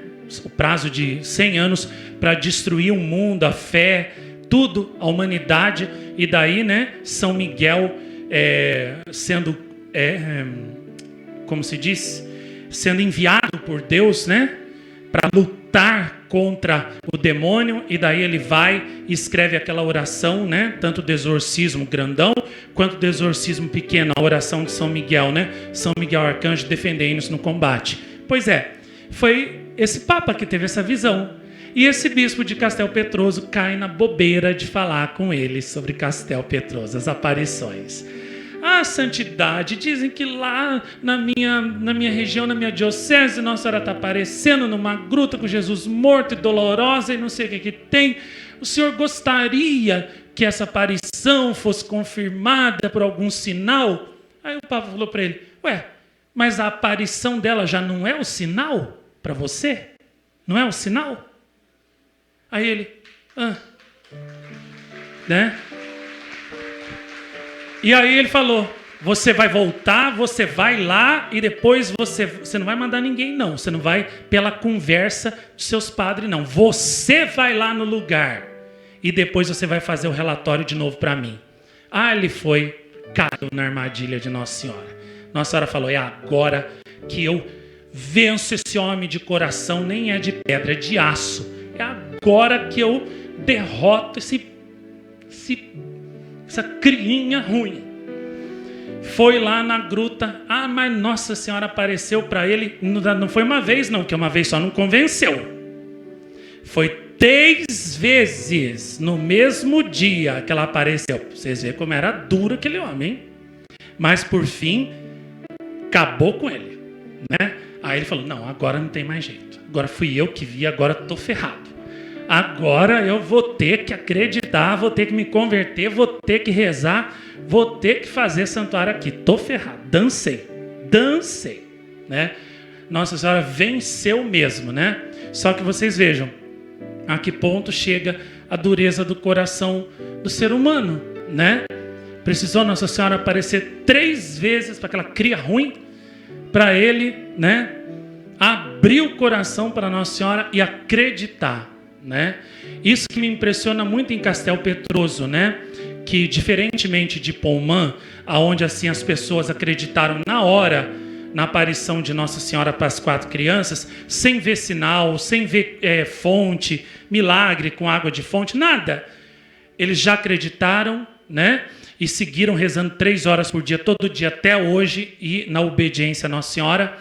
S1: O prazo de 100 anos para destruir o mundo, a fé, tudo, a humanidade. E daí, né? São Miguel sendo, como se diz, sendo enviado por Deus, né? Para lutar contra o demônio, e daí ele vai e escreve aquela oração, né? Tanto do exorcismo grandão quanto do exorcismo pequeno, a oração de São Miguel, né? São Miguel Arcanjo, defendei-nos no combate. Pois é, foi esse Papa que teve essa visão. E esse bispo de Castel Petroso cai na bobeira de falar com ele sobre Castel Petroso, as aparições. A santidade, dizem que lá na minha região, na minha diocese, Nossa Senhora está aparecendo numa gruta com Jesus morto e dolorosa e não sei o que tem. O senhor gostaria que essa aparição fosse confirmada por algum sinal? Aí o Papa falou para ele, mas a aparição dela já não é o sinal para você? Não é o sinal? Aí ele, né? E aí ele falou, você vai voltar, você vai lá e depois você não vai mandar ninguém não, você não vai pela conversa dos seus padres não, você vai lá no lugar e depois você vai fazer o relatório de novo para mim. Ele foi, caiu na armadilha de Nossa Senhora. Nossa Senhora falou, é agora que eu venço esse homem de coração, nem é de pedra, é de aço. É agora que eu derroto essa criinha ruim. Foi lá na gruta, mas Nossa Senhora apareceu para ele, não foi uma vez não, que uma vez só não convenceu. Foi 3 vezes no mesmo dia que ela apareceu. Vocês veem como era duro aquele homem, hein? Mas por fim, acabou com ele, né? Aí ele falou, não, agora não tem mais jeito. Agora fui eu que vi, agora estou ferrado. Agora eu vou ter que acreditar, vou ter que me converter, vou ter que rezar, vou ter que fazer santuário aqui. Estou ferrado. Dancei, né? Nossa Senhora venceu mesmo, né? Só que vocês vejam a que ponto chega a dureza do coração do ser humano, né? Precisou Nossa Senhora aparecer 3 vezes para aquela cria ruim, para ele, né? Abrir o coração para Nossa Senhora e acreditar né? Isso que me impressiona muito em Castel Petroso, né? Que diferentemente de Poumã, aonde assim as pessoas acreditaram na hora na aparição de Nossa Senhora para as 4 crianças, sem ver sinal, sem ver fonte, milagre com água de fonte, nada. Eles já acreditaram, né? E seguiram rezando 3 horas por dia, todo dia até hoje, e na obediência a Nossa Senhora.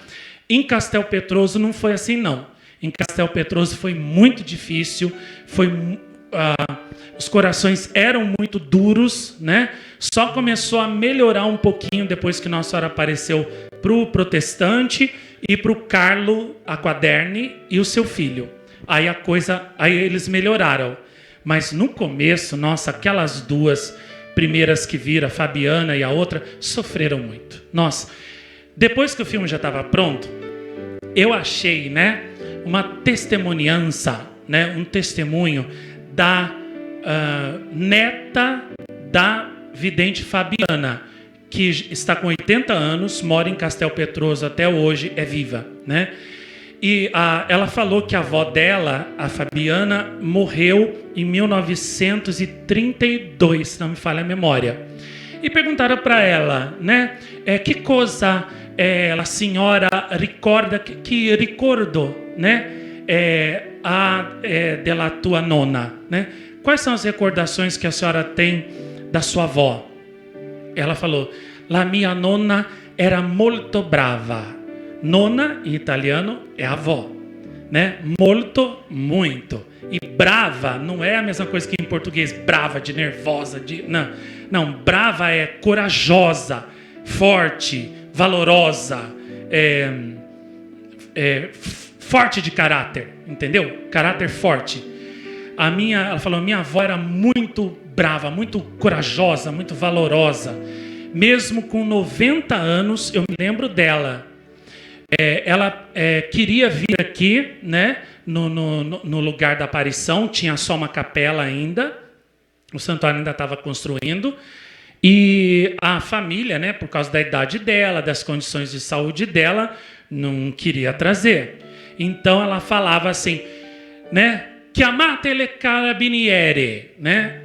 S1: Em Castel Petroso não foi assim, não. Em Castel Petroso foi muito difícil, os corações eram muito duros, né? Só começou a melhorar um pouquinho depois que Nossa Senhora apareceu para o protestante e para o Carlo Aquaderni e o seu filho. Aí eles melhoraram. Mas no começo, nossa, aquelas 2 primeiras que viram, a Fabiana e a outra, sofreram muito. Nossa, depois que o filme já estava pronto, eu achei, né, uma testemunhança, né, um testemunho da neta da vidente Fabiana, que está com 80 anos, mora em Castel Petroso até hoje, é viva, né? E ela falou que a avó dela, a Fabiana, morreu em 1932, se não me falha a memória. E perguntaram para ela, né? Que coisa a senhora recorda, que ricordo, né? Della tua nona, né? Quais são as recordações que a senhora tem da sua avó? Ela falou: la mia nonna era molto brava. Nona, em italiano, é avó, né? Molto, muito. E brava não é a mesma coisa que em português, brava, de nervosa, não, brava é corajosa, forte, valorosa, forte de caráter, entendeu? Caráter forte. Ela falou, minha avó era muito brava, muito corajosa, muito valorosa. Mesmo com 90 anos, eu me lembro dela. Ela queria vir aqui, né, no lugar da aparição, tinha só uma capela ainda, o santuário ainda estava construindo, e a família, né, por causa da idade dela, das condições de saúde dela, não queria trazer. Então ela falava assim, né, chiamate le carabinieri, né?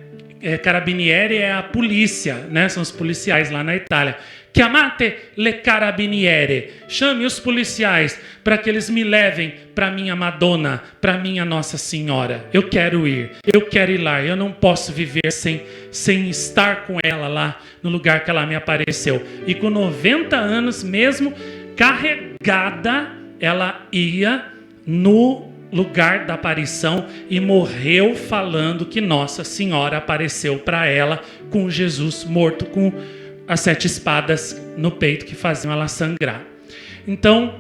S1: Carabinieri é a polícia, né? São os policiais lá na Itália. Chiamate le carabinieri. Chame os policiais para que eles me levem para minha Madonna, para minha Nossa Senhora. Eu quero ir lá. Eu não posso viver sem estar com ela lá no lugar que ela me apareceu. E com 90 anos, mesmo carregada, ela ia no lugar da aparição e morreu falando que Nossa Senhora apareceu para ela com Jesus morto, com as 7 espadas no peito que faziam ela sangrar. Então,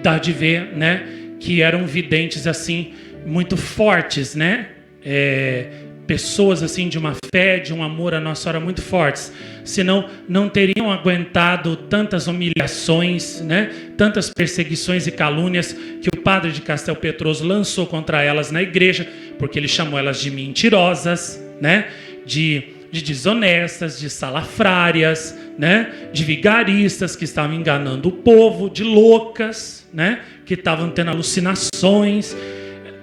S1: dá de ver, né, que eram videntes assim muito fortes, né? Pessoas assim de uma fé, de um amor a Nossa Senhora muito fortes, senão não teriam aguentado tantas humilhações, né? Tantas perseguições e calúnias que o padre de Castel Petroso lançou contra elas na igreja, porque ele chamou elas de mentirosas, né? De desonestas, de salafrárias, né? De vigaristas que estavam enganando o povo, de loucas, né? Que estavam tendo alucinações,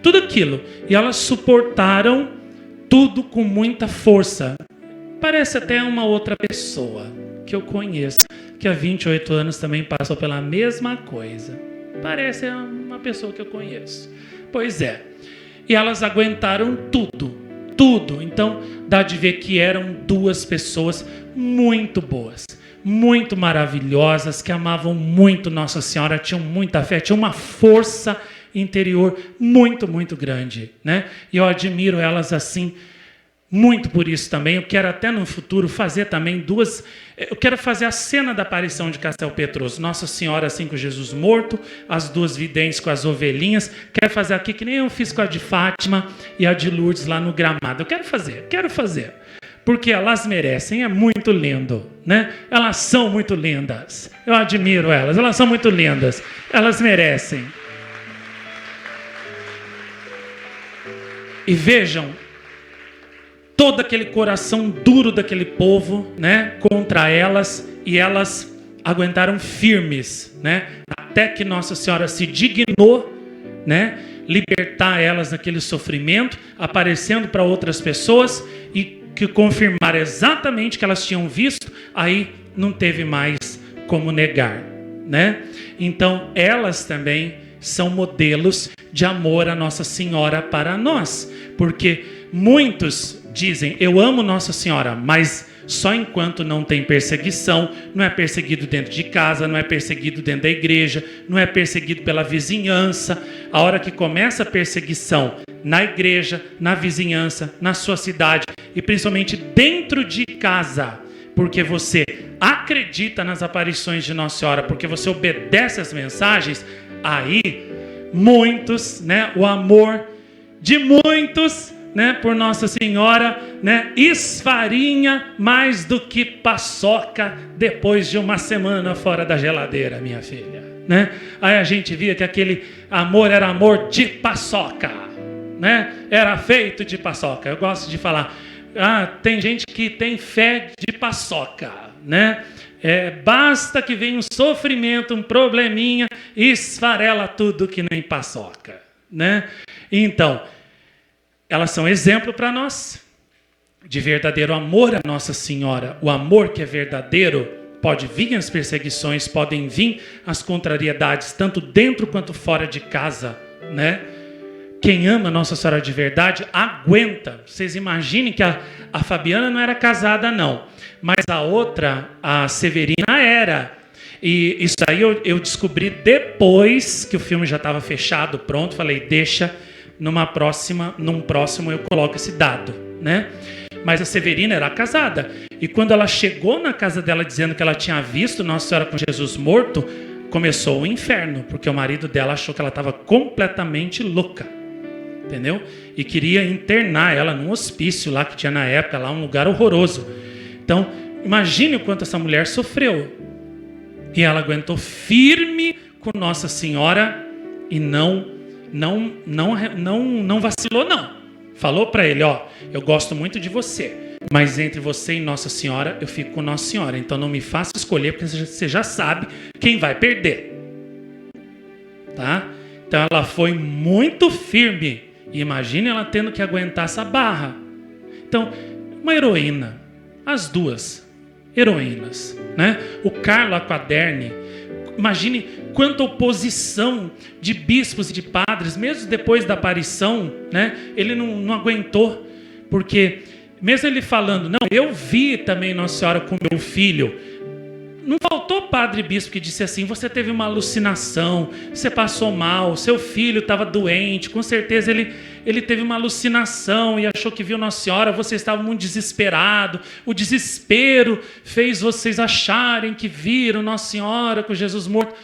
S1: tudo aquilo. E elas suportaram tudo com muita força. Parece até uma outra pessoa que eu conheço, que há 28 anos também passou pela mesma coisa. Parece uma pessoa que eu conheço. Pois é. E elas aguentaram tudo. Então, dá de ver que eram 2 pessoas muito boas, muito maravilhosas, que amavam muito Nossa Senhora, tinham muita fé, tinham uma força interior muito, muito grande, né? E eu admiro elas assim, muito por isso também. Eu quero até no futuro fazer também 2... Eu quero fazer a cena da aparição de Castel Petroso. Nossa Senhora assim com Jesus morto, as 2 videntes com as ovelhinhas. Quero fazer aqui que nem eu fiz com a de Fátima e a de Lourdes lá no gramado. Eu quero fazer. Porque elas merecem, é muito lindo, né? Elas são muito lindas. Eu admiro elas são muito lindas. Elas merecem. E vejam, todo aquele coração duro daquele povo, né, contra elas, e elas aguentaram firmes, né, até que Nossa Senhora se dignou, né, libertar elas daquele sofrimento, aparecendo para outras pessoas e que confirmar exatamente o que elas tinham visto, aí não teve mais como negar, né? Então, elas também são modelos de amor a Nossa Senhora para nós, porque muitos dizem, eu amo Nossa Senhora, mas só enquanto não tem perseguição, não é perseguido dentro de casa, não é perseguido dentro da igreja, não é perseguido pela vizinhança. A hora que começa a perseguição na igreja, na vizinhança, na sua cidade e principalmente dentro de casa, porque você acredita nas aparições de Nossa Senhora, porque você obedece às mensagens, aí muitos, né, o amor de muitos, né, por Nossa Senhora, né, esfarinha mais do que paçoca depois de uma semana fora da geladeira, minha filha, né? Aí a gente via que aquele amor era amor de paçoca, né? Era feito de paçoca. Eu gosto de falar, tem gente que tem fé de paçoca, né? Basta que venha um sofrimento, um probleminha, e esfarela tudo que nem paçoca, né? Então, elas são exemplo para nós de verdadeiro amor a Nossa Senhora. O amor que é verdadeiro, pode vir as perseguições, podem vir as contrariedades, tanto dentro quanto fora de casa, né? Quem ama Nossa Senhora de verdade, aguenta. Vocês imaginem que a Fabiana não era casada, não. Mas a outra, a Severina, era. E isso aí eu descobri depois que o filme já estava fechado, pronto. Falei, deixa, num próximo eu coloco esse dado, né? Mas a Severina era casada. E quando ela chegou na casa dela dizendo que ela tinha visto Nossa Senhora com Jesus morto, começou o inferno, porque o marido dela achou que ela estava completamente louca. Entendeu? E queria internar ela num hospício lá que tinha na época, lá um lugar horroroso. Então, imagine o quanto essa mulher sofreu. E ela aguentou firme com Nossa Senhora e não vacilou, não. Falou para ele, eu gosto muito de você, mas entre você e Nossa Senhora, eu fico com Nossa Senhora. Então não me faça escolher, porque você já sabe quem vai perder. Tá? Então ela foi muito firme. E imagine ela tendo que aguentar essa barra. Então, uma heroína. As duas heroínas, né? O Carlo Aquaderni, imagine quanta oposição de bispos e de padres, mesmo depois da aparição, né? Ele não aguentou, porque mesmo ele falando, não, eu vi também Nossa Senhora com meu filho. Não faltou padre e bispo que disse assim, você teve uma alucinação, você passou mal, seu filho estava doente, com certeza ele teve uma alucinação e achou que viu Nossa Senhora, você estava muito desesperado, o desespero fez vocês acharem que viram Nossa Senhora com Jesus morto.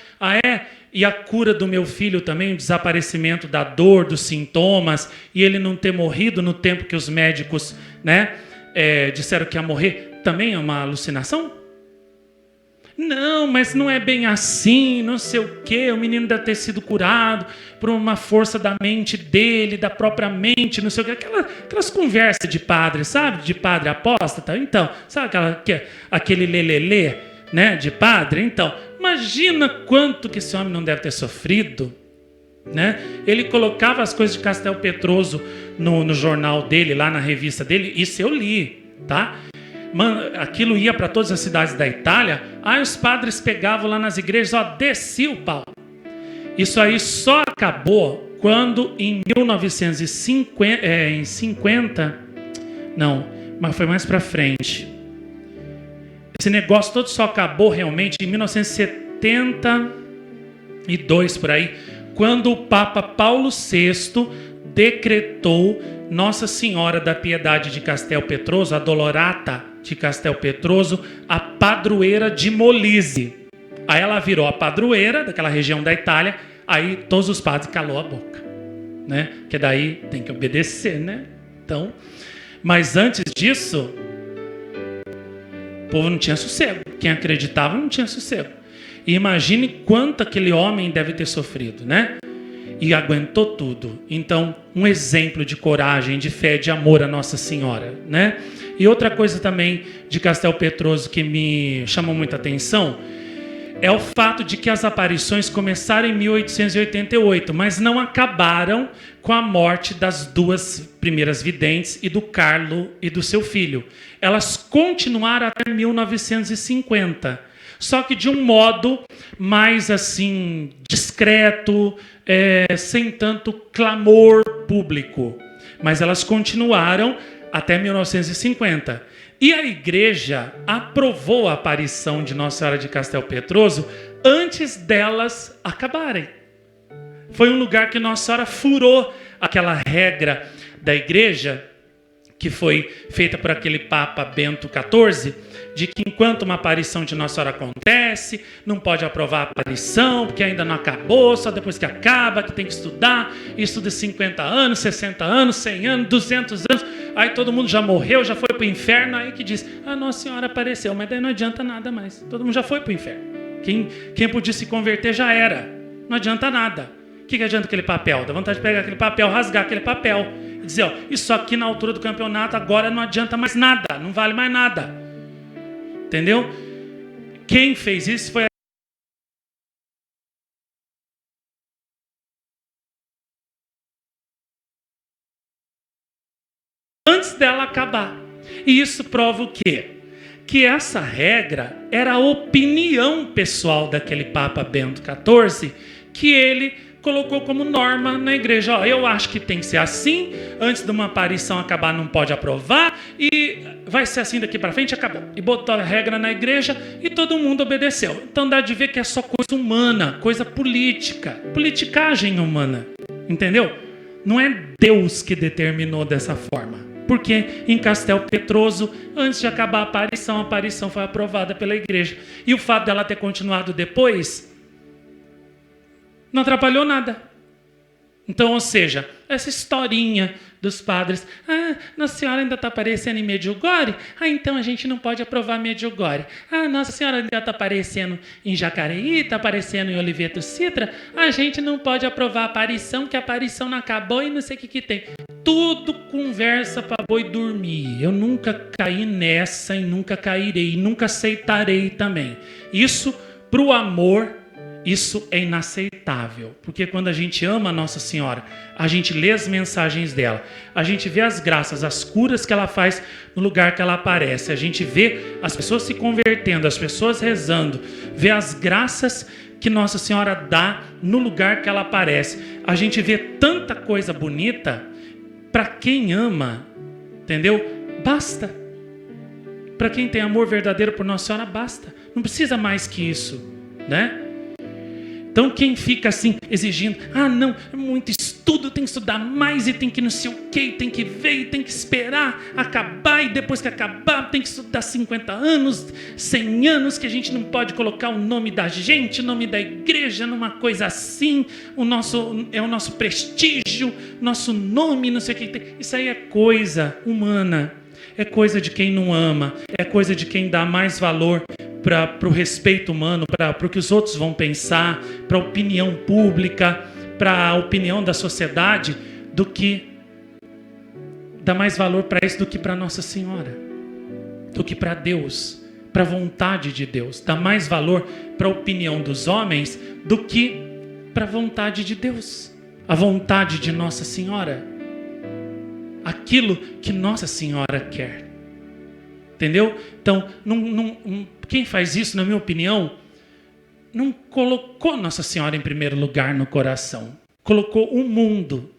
S1: E a cura do meu filho também, o desaparecimento da dor, dos sintomas, e ele não ter morrido no tempo que os médicos, né, disseram que ia morrer, também é uma alucinação? Não, mas não é bem assim, não sei o quê, o menino deve ter sido curado por uma força da mente dele, da própria mente, não sei o quê, aquelas conversas de padre, sabe? De padre apóstata. Então, sabe aquele lelelê, né, de padre? Então, imagina quanto que esse homem não deve ter sofrido, né? Ele colocava as coisas de Castel Petroso no jornal dele, lá na revista dele, isso eu li, tá? Aquilo ia para todas as cidades da Itália, aí os padres pegavam lá nas igrejas, descia o pau. Isso aí só acabou quando em 1950, não, mas foi mais para frente. Esse negócio todo só acabou realmente em 1972, por aí, quando o Papa Paulo VI decretou Nossa Senhora da Piedade de Castel Petroso, a Dolorata de Castel Petroso, a padroeira de Molise. Aí ela virou a padroeira daquela região da Itália, aí todos os padres calou a boca, né? Que daí tem que obedecer, né? Então, mas antes disso, o povo não tinha sossego. Quem acreditava não tinha sossego. E imagine quanto aquele homem deve ter sofrido, né? E aguentou tudo. Então, um exemplo de coragem, de fé, de amor a Nossa Senhora, né? E outra coisa também de Castel Petroso que me chamou muita atenção é o fato de que as aparições começaram em 1888, mas não acabaram com a morte das duas primeiras videntes e do Carlo e do seu filho. Elas continuaram até 1950, só que de um modo mais assim discreto, sem tanto clamor público. Mas elas continuaram até 1950. E a igreja aprovou a aparição de Nossa Senhora de Castelpetroso antes delas acabarem. Foi um lugar que Nossa Senhora furou aquela regra da igreja, que foi feita por aquele Papa Bento XIV, de que enquanto uma aparição de Nossa Senhora acontece, não pode aprovar a aparição, porque ainda não acabou, só depois que acaba, que tem que estudar, e estuda 50 anos, 60 anos, 100 anos, 200 anos, aí todo mundo já morreu, já foi para o inferno, aí que diz, Nossa Senhora apareceu, mas daí não adianta nada mais, todo mundo já foi para o inferno. Quem podia se converter já era, não adianta nada. O que adianta aquele papel? Dá vontade de pegar aquele papel, rasgar aquele papel, e dizer, isso aqui na altura do campeonato agora não adianta mais nada, não vale mais nada. Entendeu? Quem fez isso foi antes dela acabar. E isso prova o quê? Que essa regra era a opinião pessoal daquele Papa Bento XIV, que ele colocou como norma na igreja. Eu acho que tem que ser assim, antes de uma aparição acabar não pode aprovar, e vai ser assim daqui para frente, acabou. E botou a regra na igreja e todo mundo obedeceu. Então dá de ver que é só coisa humana, coisa política, politicagem humana, entendeu? Não é Deus que determinou dessa forma. Porque em Castelpetroso, antes de acabar a aparição foi aprovada pela igreja. E o fato dela ter continuado depois não atrapalhou nada. Então, ou seja, essa historinha dos padres, Nossa Senhora ainda está aparecendo em Medjugorje, então a gente não pode aprovar Medjugorje. Nossa Senhora ainda está aparecendo em Jacareí, está aparecendo em Oliveto Citra, a gente não pode aprovar a aparição, que a aparição não acabou e não sei o que tem. Tudo conversa para boi dormir. Eu nunca caí nessa e nunca cairei, nunca aceitarei também. Isso, para o amor, isso é inaceitável, porque quando a gente ama a Nossa Senhora, a gente lê as mensagens dela, a gente vê as graças, as curas que ela faz no lugar que ela aparece, a gente vê as pessoas se convertendo, as pessoas rezando, vê as graças que Nossa Senhora dá no lugar que ela aparece, a gente vê tanta coisa bonita. Para quem ama, entendeu? Basta. Para quem tem amor verdadeiro por Nossa Senhora, basta. Não precisa mais que isso, né? Então quem fica assim exigindo, não, é muito estudo, tem que estudar mais e tem que não sei o que, tem que ver e tem que esperar acabar, e depois que acabar tem que estudar 50 anos, 100 anos, que a gente não pode colocar o nome da gente, o nome da igreja numa coisa assim, é o nosso prestígio, nosso nome, não sei o que tem. Isso aí é coisa humana, é coisa de quem não ama, é coisa de quem dá mais valor para o respeito humano, para o que os outros vão pensar, para a opinião pública, para a opinião da sociedade, do que dá mais valor para isso do que para Nossa Senhora, do que para Deus, para a vontade de Deus. Dá mais valor para a opinião dos homens do que para a vontade de Deus, a vontade de Nossa Senhora, aquilo que Nossa Senhora quer. Entendeu? Então, quem faz isso, na minha opinião, não colocou Nossa Senhora em primeiro lugar no coração. Colocou o mundo.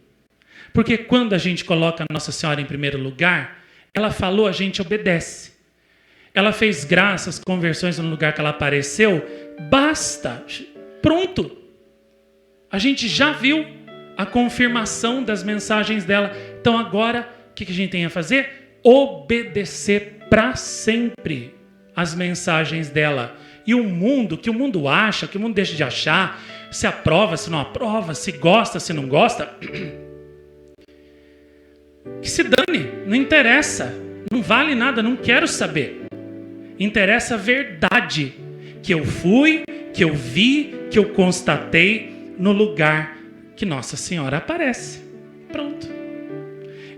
S1: Porque quando a gente coloca Nossa Senhora em primeiro lugar, ela falou, a gente obedece. Ela fez graças, conversões no lugar que ela apareceu. Basta. Pronto. A gente já viu a confirmação das mensagens dela. Então agora, o que a gente tem a fazer? Obedecer para sempre as mensagens dela. E o mundo, que o mundo acha, que o mundo deixa de achar, se aprova, se não aprova, se gosta, se não gosta, que se dane, não interessa, não vale nada, não quero saber. Interessa a verdade, que eu fui, que eu vi, que eu constatei no lugar que Nossa Senhora aparece. Pronto.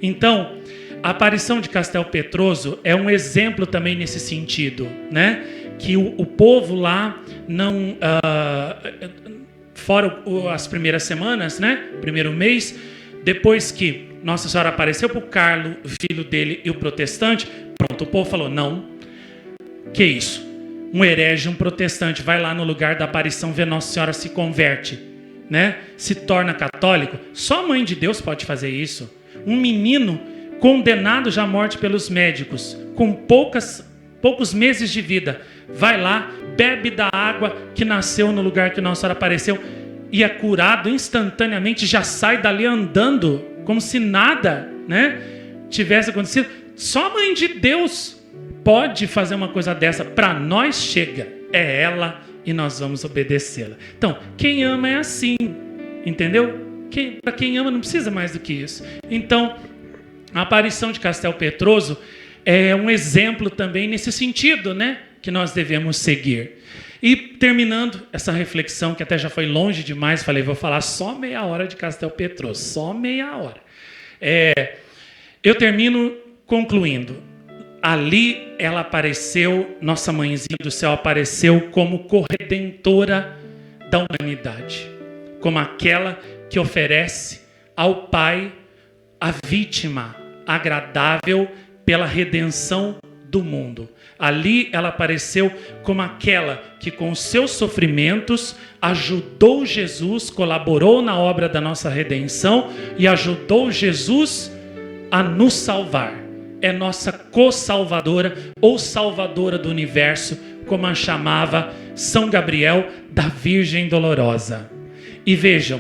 S1: Então, a aparição de Castelpetroso é um exemplo também nesse sentido, né? que o povo lá não... fora as primeiras semanas, né? Primeiro mês, depois que Nossa Senhora apareceu para o Carlo, o filho dele e o protestante, pronto, o povo falou, não, que isso? Um herege, um protestante, vai lá no lugar da aparição, vê Nossa Senhora, se converte, né? Se torna católico. Só a Mãe de Deus pode fazer isso. Um menino condenado já à morte pelos médicos, com poucos meses de vida, vai lá, bebe da água que nasceu no lugar que Nossa Senhora apareceu e é curado instantaneamente, já sai dali andando como se nada, né, tivesse acontecido. Só a Mãe de Deus pode fazer uma coisa dessa. Para nós chega, é ela e nós vamos obedecê-la. Então, quem ama é assim, entendeu? Para quem ama não precisa mais do que isso. Então, a aparição de Castel Petroso é um exemplo também nesse sentido, né, que nós devemos seguir. E terminando essa reflexão, que até já foi longe demais, falei, vou falar só meia hora de Castel Petroso, só meia hora. Eu termino concluindo. Ali ela apareceu, nossa mãezinha do céu apareceu como corredentora da humanidade, como aquela que oferece ao Pai a vítima agradável pela redenção do mundo. Ali ela apareceu como aquela que com seus sofrimentos ajudou Jesus, colaborou na obra da nossa redenção e ajudou Jesus a nos salvar. É nossa co-salvadora ou salvadora do universo, como a chamava São Gabriel da Virgem Dolorosa. E vejam,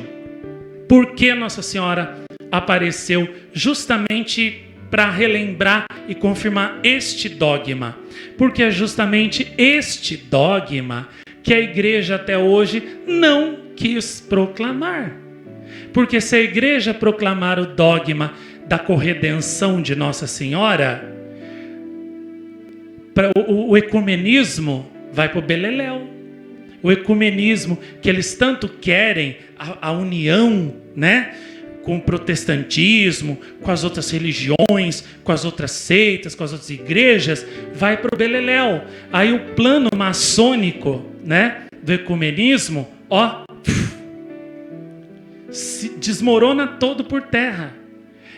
S1: por que Nossa Senhora apareceu justamente para relembrar e confirmar este dogma? Porque é justamente este dogma que a igreja até hoje não quis proclamar. Porque se a igreja proclamar o dogma da corredenção de Nossa Senhora, o ecumenismo vai para o beleléu. O ecumenismo que eles tanto querem, a união, né, com o protestantismo, com as outras religiões, com as outras seitas, com as outras igrejas, vai para o beleléu. Aí o plano maçônico, né, do ecumenismo, se desmorona todo por terra.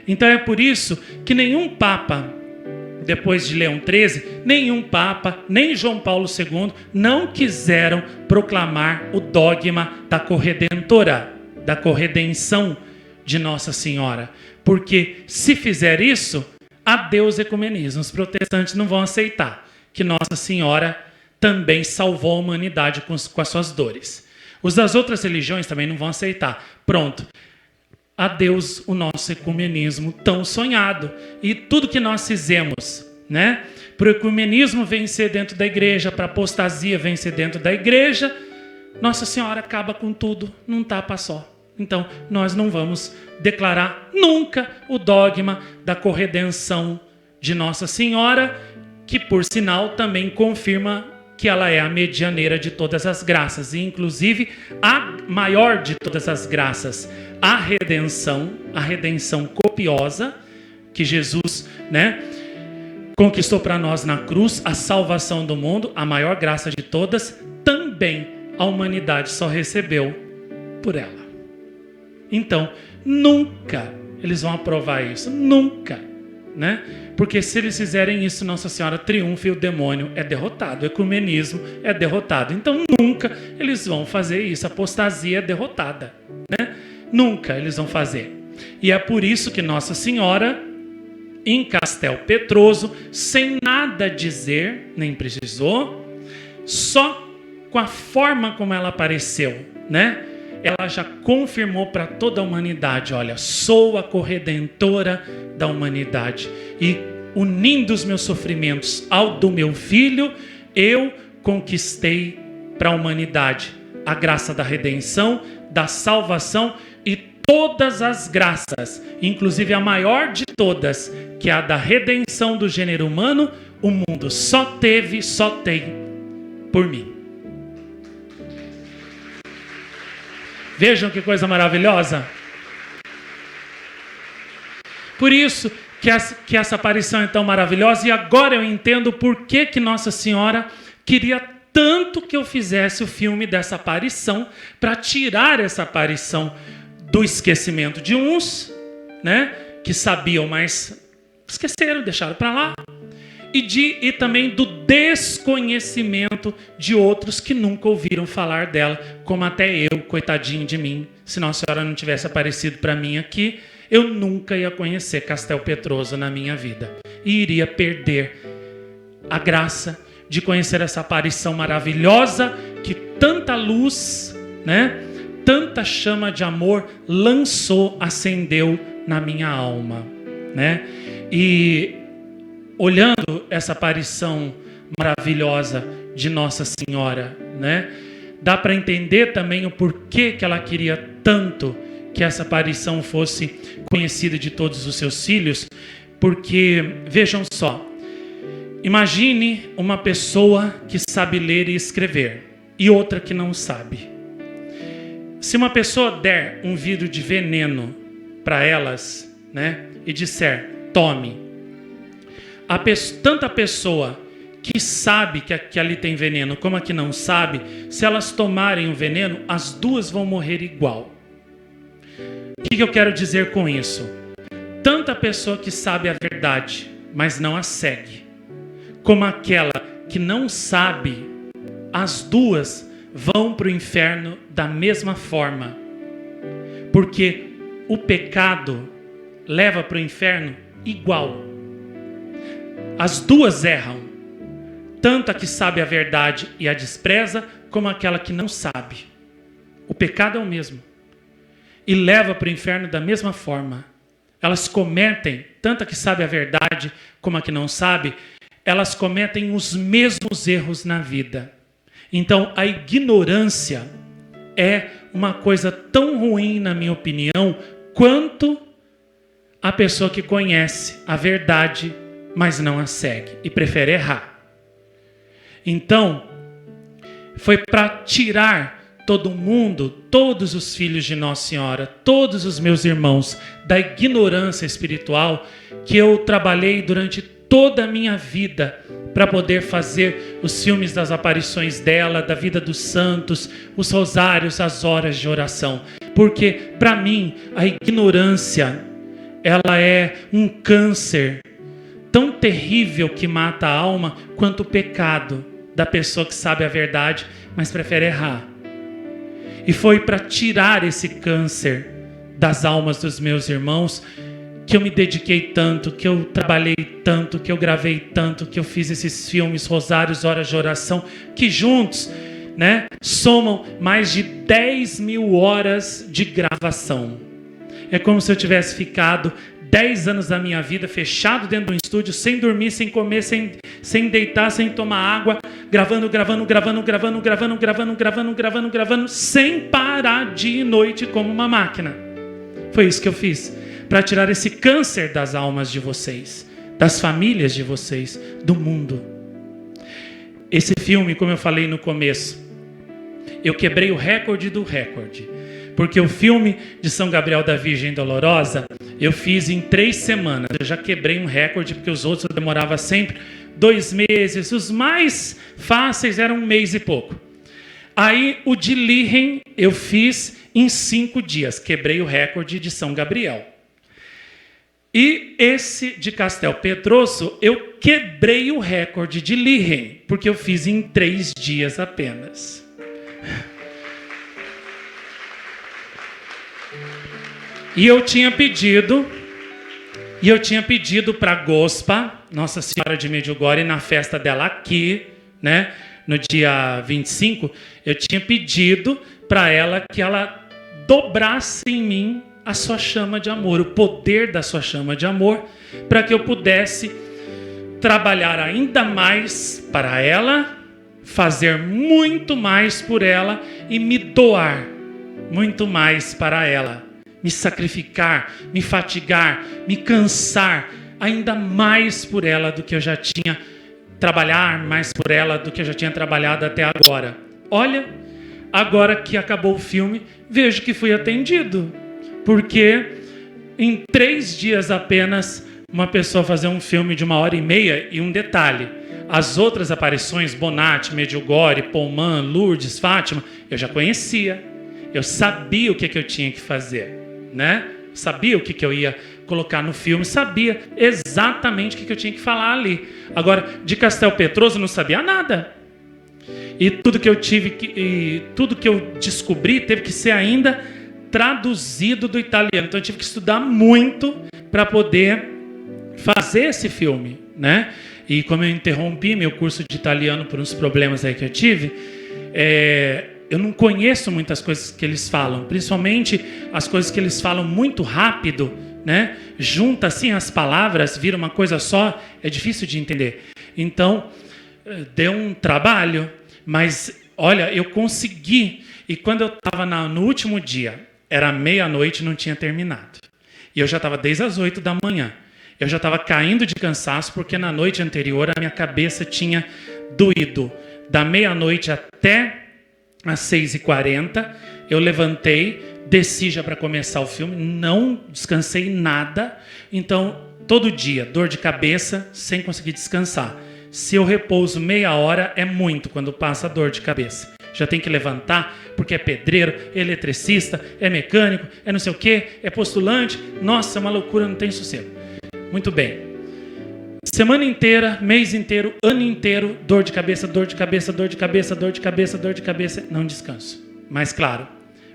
S1: Então é por isso que nenhum Papa, depois de Leão XIII, nenhum Papa, nem João Paulo II, não quiseram proclamar o dogma da corredentora, da corredenção de Nossa Senhora. Porque se fizer isso, adeus ecumenismo. Os protestantes não vão aceitar que Nossa Senhora também salvou a humanidade com as suas dores. Os das outras religiões também não vão aceitar. Pronto. Adeus o nosso ecumenismo tão sonhado. E tudo que nós fizemos, né, para o ecumenismo vencer dentro da igreja, para a apostasia vencer dentro da igreja, Nossa Senhora acaba com tudo num tapa só. Então, nós não vamos declarar nunca o dogma da corredenção de Nossa Senhora, que, por sinal, também confirma que ela é a medianeira de todas as graças, e inclusive a maior de todas as graças, a redenção copiosa que Jesus, né, conquistou para nós na cruz, a salvação do mundo, a maior graça de todas, também a humanidade só recebeu por ela. Então, nunca eles vão aprovar isso, nunca, né? Porque se eles fizerem isso, Nossa Senhora triunfa e o demônio é derrotado, o ecumenismo é derrotado. Então, nunca eles vão fazer isso, a apostasia é derrotada, né? Nunca eles vão fazer. E é por isso que Nossa Senhora, em Castel Petroso, sem nada dizer, nem precisou, só com a forma como ela apareceu, né? Ela já confirmou para toda a humanidade, olha, sou a corredentora da humanidade. E unindo os meus sofrimentos ao do meu filho, eu conquistei para a humanidade a graça da redenção, da salvação e todas as graças, inclusive a maior de todas, que é a da redenção do gênero humano, o mundo só tem por mim. Vejam que coisa maravilhosa. Por isso que essa aparição é tão maravilhosa. E agora eu entendo por que Nossa Senhora queria tanto que eu fizesse o filme dessa aparição, para tirar essa aparição do esquecimento de uns, né, que sabiam, mas esqueceram, deixaram para lá, e também do desconhecimento de outros que nunca ouviram falar dela, como até eu, coitadinho de mim. Se Nossa Senhora não tivesse aparecido para mim aqui, eu nunca ia conhecer Castelpetroso na minha vida. E iria perder a graça de conhecer essa aparição maravilhosa que tanta luz, né, tanta chama de amor lançou, acendeu na minha alma, né? E olhando essa aparição maravilhosa de Nossa Senhora, né, dá para entender também o porquê que ela queria tanto que essa aparição fosse conhecida de todos os seus filhos, porque, vejam só, imagine uma pessoa que sabe ler e escrever e outra que não sabe. Se uma pessoa der um vidro de veneno para elas, né, e disser, tome, tanto a pessoa que sabe que ali tem veneno como a que não sabe, se elas tomarem o veneno, as duas vão morrer igual. O que eu quero dizer com isso? Tanto a pessoa que sabe a verdade, mas não a segue, como aquela que não sabe, as duas vão para o inferno da mesma forma. Porque o pecado leva para o inferno igual. As duas erram, tanto a que sabe a verdade e a despreza, como aquela que não sabe. O pecado é o mesmo e leva para o inferno da mesma forma. Elas cometem, tanto a que sabe a verdade como a que não sabe, elas cometem os mesmos erros na vida. Então, a ignorância é uma coisa tão ruim, na minha opinião, quanto a pessoa que conhece a verdade, mas não a segue e prefere errar. Então, foi para tirar todo mundo, todos os filhos de Nossa Senhora, todos os meus irmãos, da ignorância espiritual, que eu trabalhei durante toda a minha vida para poder fazer os filmes das aparições dela, da vida dos santos, os rosários, as horas de oração. Porque, para mim, a ignorância, ela é um câncer tão terrível que mata a alma quanto o pecado da pessoa que sabe a verdade, mas prefere errar. E foi para tirar esse câncer das almas dos meus irmãos que eu me dediquei tanto, que eu trabalhei tanto, que eu gravei tanto, que eu fiz esses filmes, rosários, horas de oração, que juntos, né, somam mais de 10 mil horas de gravação. É como se eu tivesse ficado 10 anos da minha vida fechado dentro de um estúdio, sem dormir, sem comer, sem deitar, sem tomar água, gravando, sem parar dia e noite como uma máquina. Foi isso que eu fiz, para tirar esse câncer das almas de vocês, das famílias de vocês, do mundo. Esse filme, como eu falei no começo, eu quebrei o recorde do recorde, porque o filme de São Gabriel da Virgem Dolorosa eu fiz em 3 semanas. Eu já quebrei um recorde, porque os outros eu demorava sempre 2 meses. Os mais fáceis eram 1 mês e pouco. Aí o de Lirren eu fiz em 5 dias. Quebrei o recorde de São Gabriel. E esse de Castelpetroso eu quebrei o recorde de Lirren, porque eu fiz em 3 dias apenas. E eu tinha pedido para a Gospa, Nossa Senhora de Medjugorje, na festa dela aqui, né, no dia 25, eu tinha pedido para ela que ela dobrasse em mim a sua chama de amor, o poder da sua chama de amor, para que eu pudesse trabalhar ainda mais para ela, fazer muito mais por ela e me doar muito mais para ela. Me sacrificar, me fatigar, me cansar ainda mais por ela do que eu já tinha, trabalhar mais por ela do que eu já tinha trabalhado até agora. Olha, agora que acabou o filme, vejo que fui atendido, porque em 3 dias apenas, uma pessoa fazer um filme de 1h30, e um detalhe, As outras aparições, Bonatti, Medjugorje, Pullman, Lourdes, Fátima, eu já conhecia. Eu sabia o que eu tinha que fazer, né? Sabia o que eu ia colocar no filme, sabia exatamente o que eu tinha que falar ali. Agora, de Castel Petroso, eu não sabia nada. E tudo que eu descobri teve que ser ainda traduzido do italiano. Então eu tive que estudar muito para poder fazer esse filme, né? E como eu interrompi meu curso de italiano por uns problemas aí que eu tive, eu não conheço muitas coisas que eles falam, principalmente as coisas que eles falam muito rápido, né? Junta assim as palavras, vira uma coisa só, é difícil de entender. Então, deu um trabalho, mas olha, eu consegui. E quando eu estava no último dia, era meia-noite e não tinha terminado. E eu já estava desde as 8 da manhã. Eu já estava caindo de cansaço, porque na noite anterior a minha cabeça tinha doído. Da meia-noite até às 6h40, eu levantei, desci já para começar o filme, não descansei nada. Então, todo dia, dor de cabeça, sem conseguir descansar. Se eu repouso meia hora, é muito quando passa a dor de cabeça. Já tem que levantar, porque é pedreiro, é eletricista, é mecânico, é não sei o quê, é postulante. Nossa, é uma loucura, não tem sossego. Muito bem. Semana inteira, mês inteiro, ano inteiro, dor de cabeça, dor de cabeça, dor de cabeça, dor de cabeça, dor de cabeça, não descanso. Mas claro,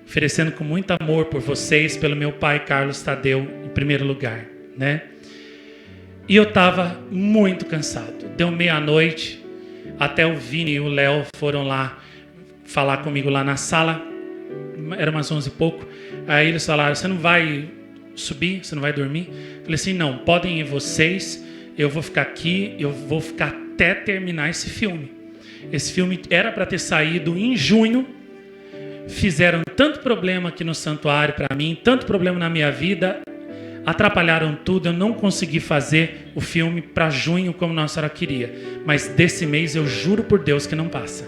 S1: oferecendo com muito amor por vocês, pelo meu pai Carlos Tadeu, em primeiro lugar, né? E eu estava muito cansado. Deu meia-noite, até o Vini e o Léo foram lá falar comigo lá na sala. Era umas 11 e pouco. Aí eles falaram, você não vai subir? Você não vai dormir? Eu falei assim, não, podem ir vocês. Eu vou ficar aqui, eu vou ficar até terminar esse filme. Esse filme era para ter saído em junho. Fizeram tanto problema aqui no santuário para mim, tanto problema na minha vida, atrapalharam tudo, eu não consegui fazer o filme para junho como Nossa Senhora queria. Mas desse mês eu juro por Deus que não passa.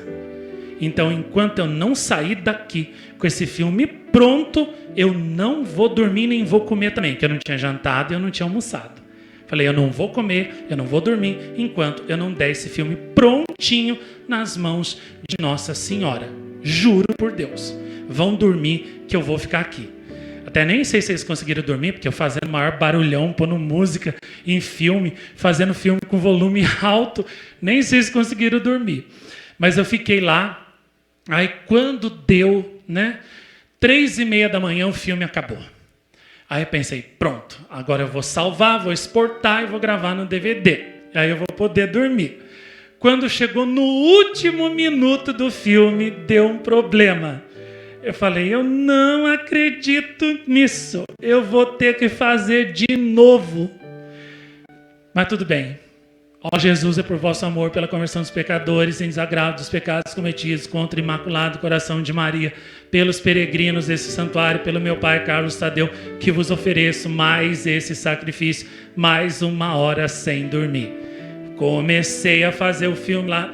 S1: Então, enquanto eu não sair daqui com esse filme pronto, eu não vou dormir nem vou comer também, porque eu não tinha jantado e eu não tinha almoçado. Falei, eu não vou comer, eu não vou dormir, enquanto eu não der esse filme prontinho nas mãos de Nossa Senhora. Juro por Deus. Vão dormir que eu vou ficar aqui. Até nem sei se eles conseguiram dormir, porque eu fazendo maior barulhão, pondo música em filme, fazendo filme com volume alto, nem sei se conseguiram dormir. Mas eu fiquei lá. Aí quando deu, 3h30 da manhã, o filme acabou. Aí eu pensei, pronto, agora eu vou salvar, vou exportar e vou gravar no DVD. Aí eu vou poder dormir. Quando chegou no último minuto do filme, deu um problema. Eu falei, eu não acredito nisso. Eu vou ter que fazer de novo. Mas tudo bem. Ó Jesus, é por vosso amor, pela conversão dos pecadores, em desagravo dos pecados cometidos contra o Imaculado Coração de Maria, pelos peregrinos desse santuário, pelo meu pai Carlos Tadeu, que vos ofereço mais esse sacrifício, mais 1 hora sem dormir. Comecei a fazer o filme lá,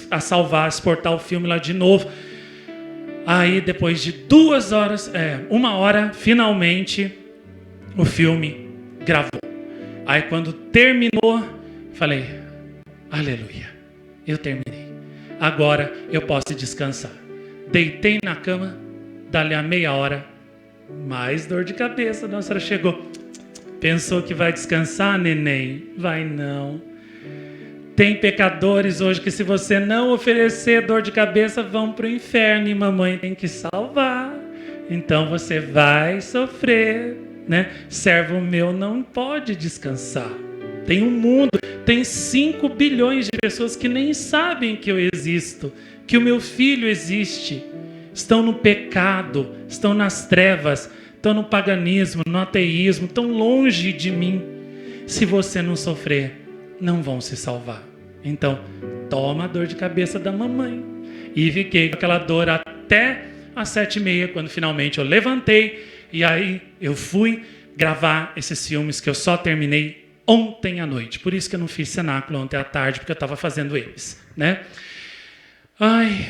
S1: a salvar, a exportar o filme lá de novo. Aí, depois de 2 horas, 1 hora, finalmente, o filme gravou. Aí, quando terminou, falei, aleluia, eu terminei. Agora eu posso descansar. Deitei na cama, dali a meia hora, mais dor de cabeça. Nossa Senhora chegou. Pensou que vai descansar, neném? Vai não. Tem pecadores hoje que se você não oferecer dor de cabeça, vão para o inferno e mamãe tem que salvar. Então você vai sofrer, Servo meu não pode descansar. Tem um mundo, tem 5 bilhões de pessoas que nem sabem que eu existo, que o meu filho existe. Estão no pecado, estão nas trevas, estão no paganismo, no ateísmo, estão longe de mim. Se você não sofrer, não vão se salvar. Então, toma a dor de cabeça da mamãe. E fiquei com aquela dor até às 7h30, quando finalmente eu levantei. E aí eu fui gravar esses filmes que eu só terminei ontem à noite. Por isso que eu não fiz cenáculo ontem à tarde, porque eu estava fazendo eles, Ai,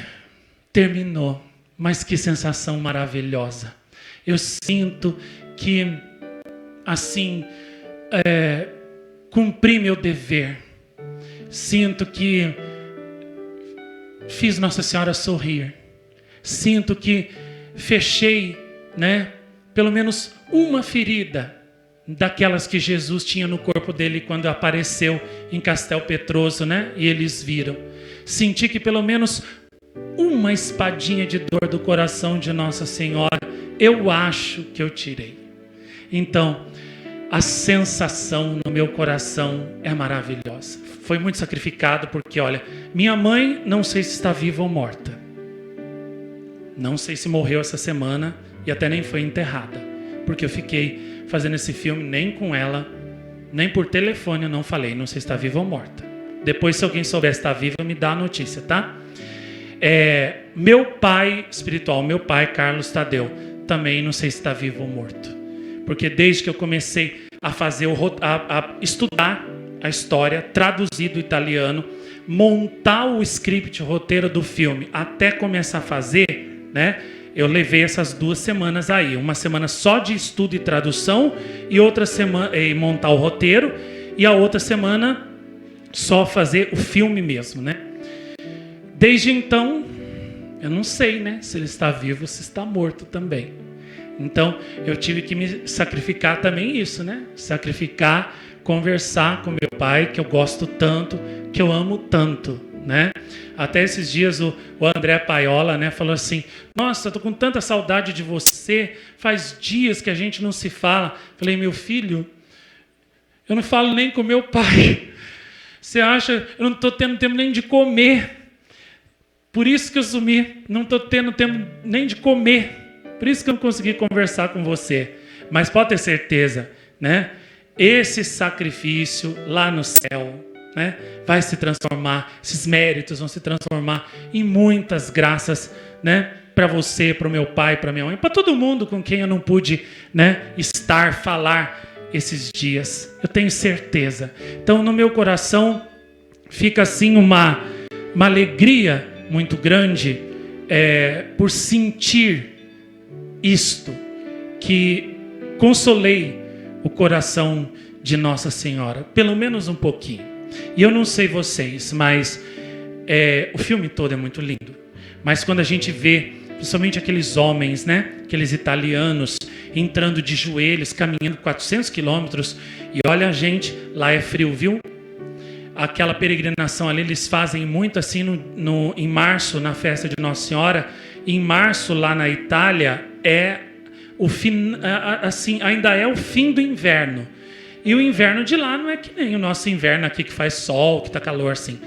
S1: terminou. Mas que sensação maravilhosa. Eu sinto que, assim, cumpri meu dever. sinto que fiz Nossa Senhora sorrir. Sinto que fechei, né, pelo menos uma ferida daquelas que Jesus tinha no corpo dele quando apareceu em Castel Petroso, né? E eles viram. Senti que pelo menos uma espadinha de dor do coração de Nossa Senhora, eu acho que eu tirei. Então, a sensação no meu coração é maravilhosa. Foi muito sacrificado porque, olha, minha mãe não sei se está viva ou morta. Não sei se morreu essa semana e até nem foi enterrada. Porque eu fiquei fazendo esse filme nem com ela, nem por telefone eu não falei, não sei se está viva ou morta. Depois, se alguém souber se está viva, me dá a notícia, tá? Meu pai espiritual, meu pai, Carlos Tadeu, também não sei se está vivo ou morto. Porque desde que eu comecei a fazer a estudar a história, traduzir do italiano, montar o script, o roteiro do filme, até começar a fazer, né? Eu levei essas 2 semanas aí, uma semana só de estudo e tradução e outra semana montar o roteiro e a outra semana só fazer o filme mesmo, né? Desde então, eu não sei, né, se ele está vivo ou se está morto também. Então, eu tive que me sacrificar também isso, né? Sacrificar, conversar com meu pai, que eu gosto tanto, que eu amo tanto, né? Até esses dias o André Paiola, né, falou assim: nossa, eu tô com tanta saudade de você, faz dias que a gente não se fala. Falei: meu filho, eu não falo nem com meu pai. Você acha? Eu não estou tendo tempo nem de comer. Por isso que eu sumi. Não estou tendo tempo nem de comer. Por isso que eu não consegui conversar com você. Mas pode ter certeza, né? Esse sacrifício lá no céu, né, vai se transformar, esses méritos vão se transformar em muitas graças, né, para você, para o meu pai, para minha mãe, para todo mundo com quem eu não pude, né, falar esses dias. Eu tenho certeza. Então, no meu coração fica assim uma alegria muito grande por sentir isto, que consolei o coração de Nossa Senhora, pelo menos um pouquinho. E eu não sei vocês, mas o filme todo é muito lindo. Mas quando a gente vê, principalmente aqueles homens, né, aqueles italianos entrando de joelhos, caminhando 400 quilômetros, e olha a gente, lá é frio, viu? Aquela peregrinação ali, eles fazem muito assim em março, na festa de Nossa Senhora. Em março, lá na Itália, ainda é o fim do inverno. E o inverno de lá não é que nem o nosso inverno aqui, que faz sol, que está calor assim.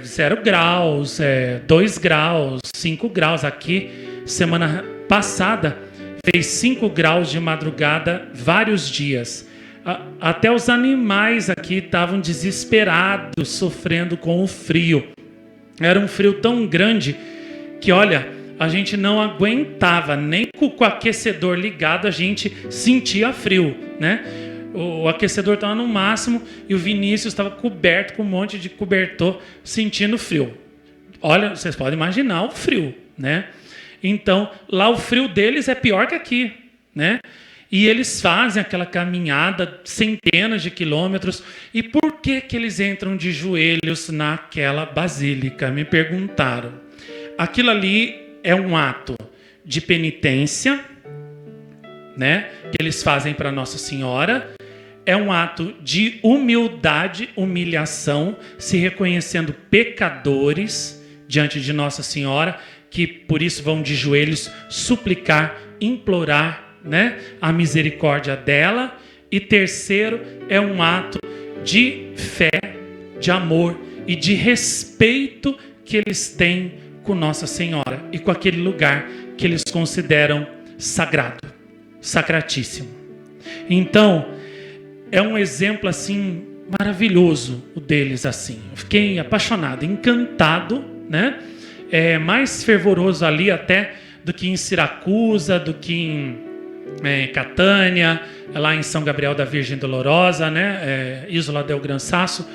S1: 0 graus, 2 graus, 5 graus. Aqui, semana passada, fez 5 graus de madrugada, vários dias. Até os animais aqui estavam desesperados, sofrendo com o frio. Era um frio tão grande que, olha, a gente não aguentava, nem com o aquecedor ligado a gente sentia frio, né? O aquecedor estava no máximo e o Vinícius estava coberto com um monte de cobertor, sentindo frio. Olha, vocês podem imaginar o frio, né? Então, lá o frio deles é pior que aqui, né? E eles fazem aquela caminhada, centenas de quilômetros. E por que eles entram de joelhos naquela basílica? Me perguntaram. Aquilo ali é um ato de penitência, né, que eles fazem para Nossa Senhora. É um ato de humildade, humilhação, se reconhecendo pecadores diante de Nossa Senhora, que por isso vão de joelhos suplicar, implorar, né, a misericórdia dela. E terceiro, é um ato de fé, de amor e de respeito que eles têm com Nossa Senhora e com aquele lugar que eles consideram sagrado, sacratíssimo. Então, é um exemplo assim maravilhoso o deles assim. Eu fiquei apaixonado, encantado, né? Mais fervoroso ali até do que em Siracusa, do que em Catânia, lá em São Gabriel da Virgem Dolorosa, né? Isola del Gran Sasso,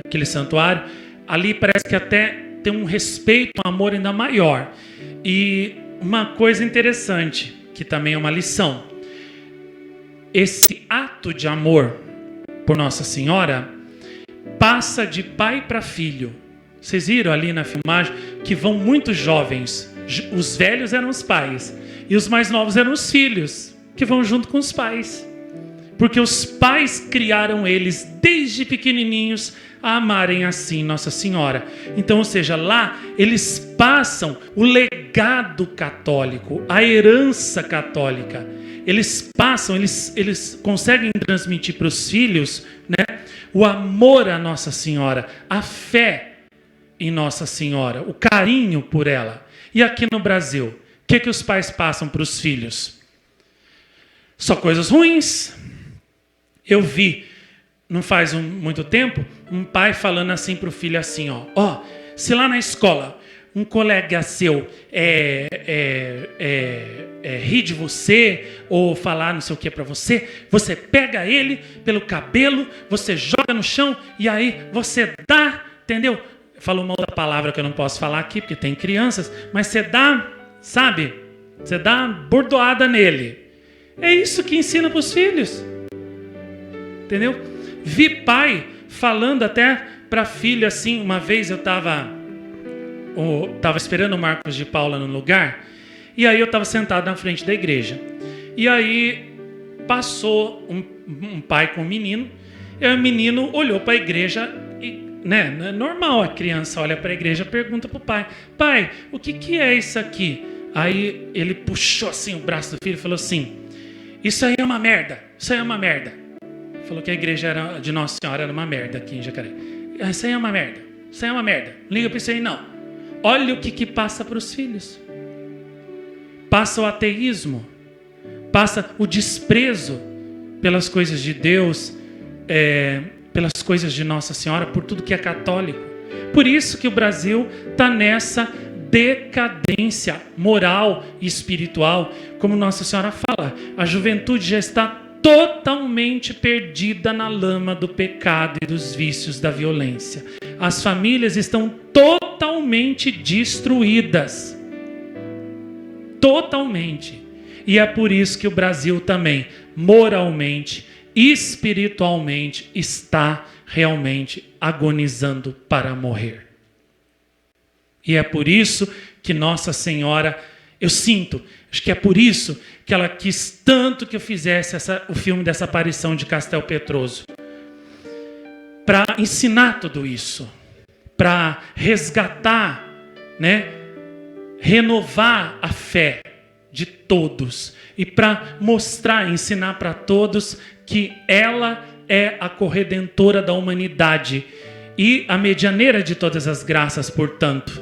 S1: aquele santuário. Ali parece que até tem um respeito, um amor ainda maior. E uma coisa interessante, que também é uma lição. Esse ato de amor por Nossa Senhora passa de pai para filho. Vocês viram ali na filmagem que vão muito jovens. Os velhos eram os pais e os mais novos eram os filhos, que vão junto com os pais. Porque os pais criaram eles desde pequenininhos a amarem assim Nossa Senhora. Então, ou seja, lá eles passam o legado católico, a herança católica. Eles passam, eles conseguem transmitir para os filhos, né, o amor a Nossa Senhora, a fé em Nossa Senhora, o carinho por ela. E aqui no Brasil, o que os pais passam para os filhos? Só coisas ruins. Eu vi, não faz muito tempo, um pai falando assim para o filho assim, ó, se lá na escola um colega seu rir de você ou falar não sei o que para você, você pega ele pelo cabelo, você joga no chão e aí você dá, entendeu? Falou uma outra palavra que eu não posso falar aqui porque tem crianças, mas você dá, sabe? Você dá uma bordoada nele. É isso que ensina para os filhos. Entendeu? Vi pai falando até para filho assim, uma vez eu estava esperando o Marcos de Paula no lugar, e aí eu estava sentado na frente da igreja. E aí passou um pai com um menino, e o menino olhou para a igreja, e, né, é normal, a criança olha para a igreja e pergunta para o pai, pai, o que é isso aqui? Aí ele puxou assim o braço do filho e falou assim, isso aí é uma merda, isso aí é uma merda. Falou que a igreja de Nossa Senhora era uma merda aqui em Jacareí. Isso aí é uma merda, isso aí é uma merda, não liga para isso aí não. Olha o que passa para os filhos. Passa o ateísmo, passa o desprezo pelas coisas de Deus, pelas coisas de Nossa Senhora, por tudo que é católico. Por isso que o Brasil está nessa decadência moral e espiritual, como Nossa Senhora fala. A juventude já está totalmente perdida na lama do pecado e dos vícios da violência. As famílias estão totalmente destruídas. Totalmente. E é por isso que o Brasil também, moralmente, espiritualmente, está realmente agonizando para morrer. E é por isso que Nossa Senhora, eu sinto, acho que é por isso que ela quis tanto que eu fizesse o filme dessa aparição de Castel Petroso. Para ensinar tudo isso. Para resgatar, né? Renovar a fé de todos. E para mostrar, ensinar para todos que ela é a corredentora da humanidade. E a medianeira de todas as graças, portanto.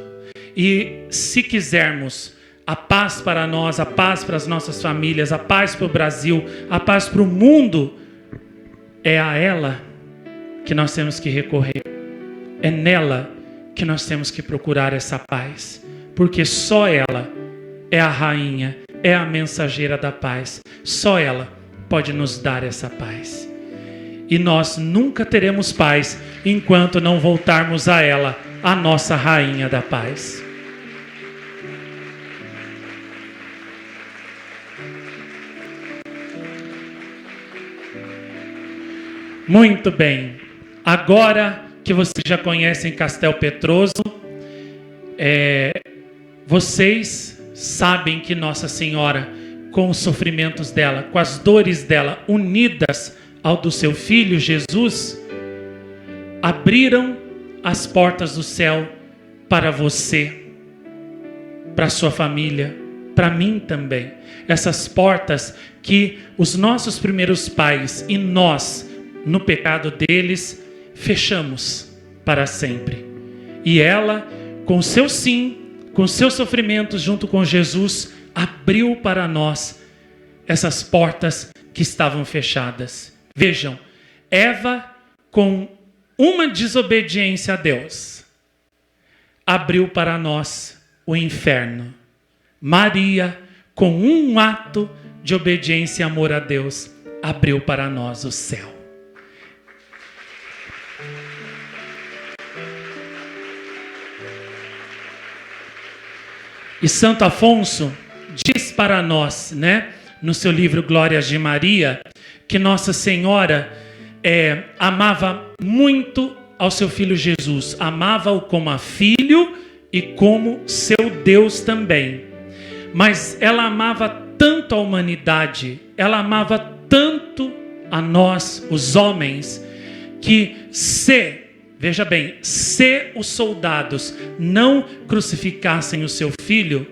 S1: E se quisermos a paz para nós, a paz para as nossas famílias, a paz para o Brasil, a paz para o mundo, é a ela que nós temos que recorrer. É nela que nós temos que procurar essa paz. Porque só ela é a rainha, é a mensageira da paz. Só ela pode nos dar essa paz. E nós nunca teremos paz enquanto não voltarmos a ela, a nossa rainha da paz. Muito bem. Agora que vocês já conhecem Castel Petroso, vocês sabem que Nossa Senhora, com os sofrimentos dela, com as dores dela, unidas ao do seu Filho Jesus, abriram as portas do céu para você, para a sua família, para mim também. Essas portas que os nossos primeiros pais e nós, no pecado deles, fechamos para sempre. E ela, com seu sim, com seus sofrimentos junto com Jesus, abriu para nós essas portas que estavam fechadas. Vejam, Eva, com uma desobediência a Deus, abriu para nós o inferno. Maria, com um ato de obediência e amor a Deus, abriu para nós o céu. E Santo Afonso diz para nós, né, no seu livro Glórias de Maria, que Nossa Senhora amava muito ao seu filho Jesus, amava-o como a filho e como seu Deus também. Mas ela amava tanto a humanidade, ela amava tanto a nós, os homens, que veja bem, se os soldados não crucificassem o seu filho,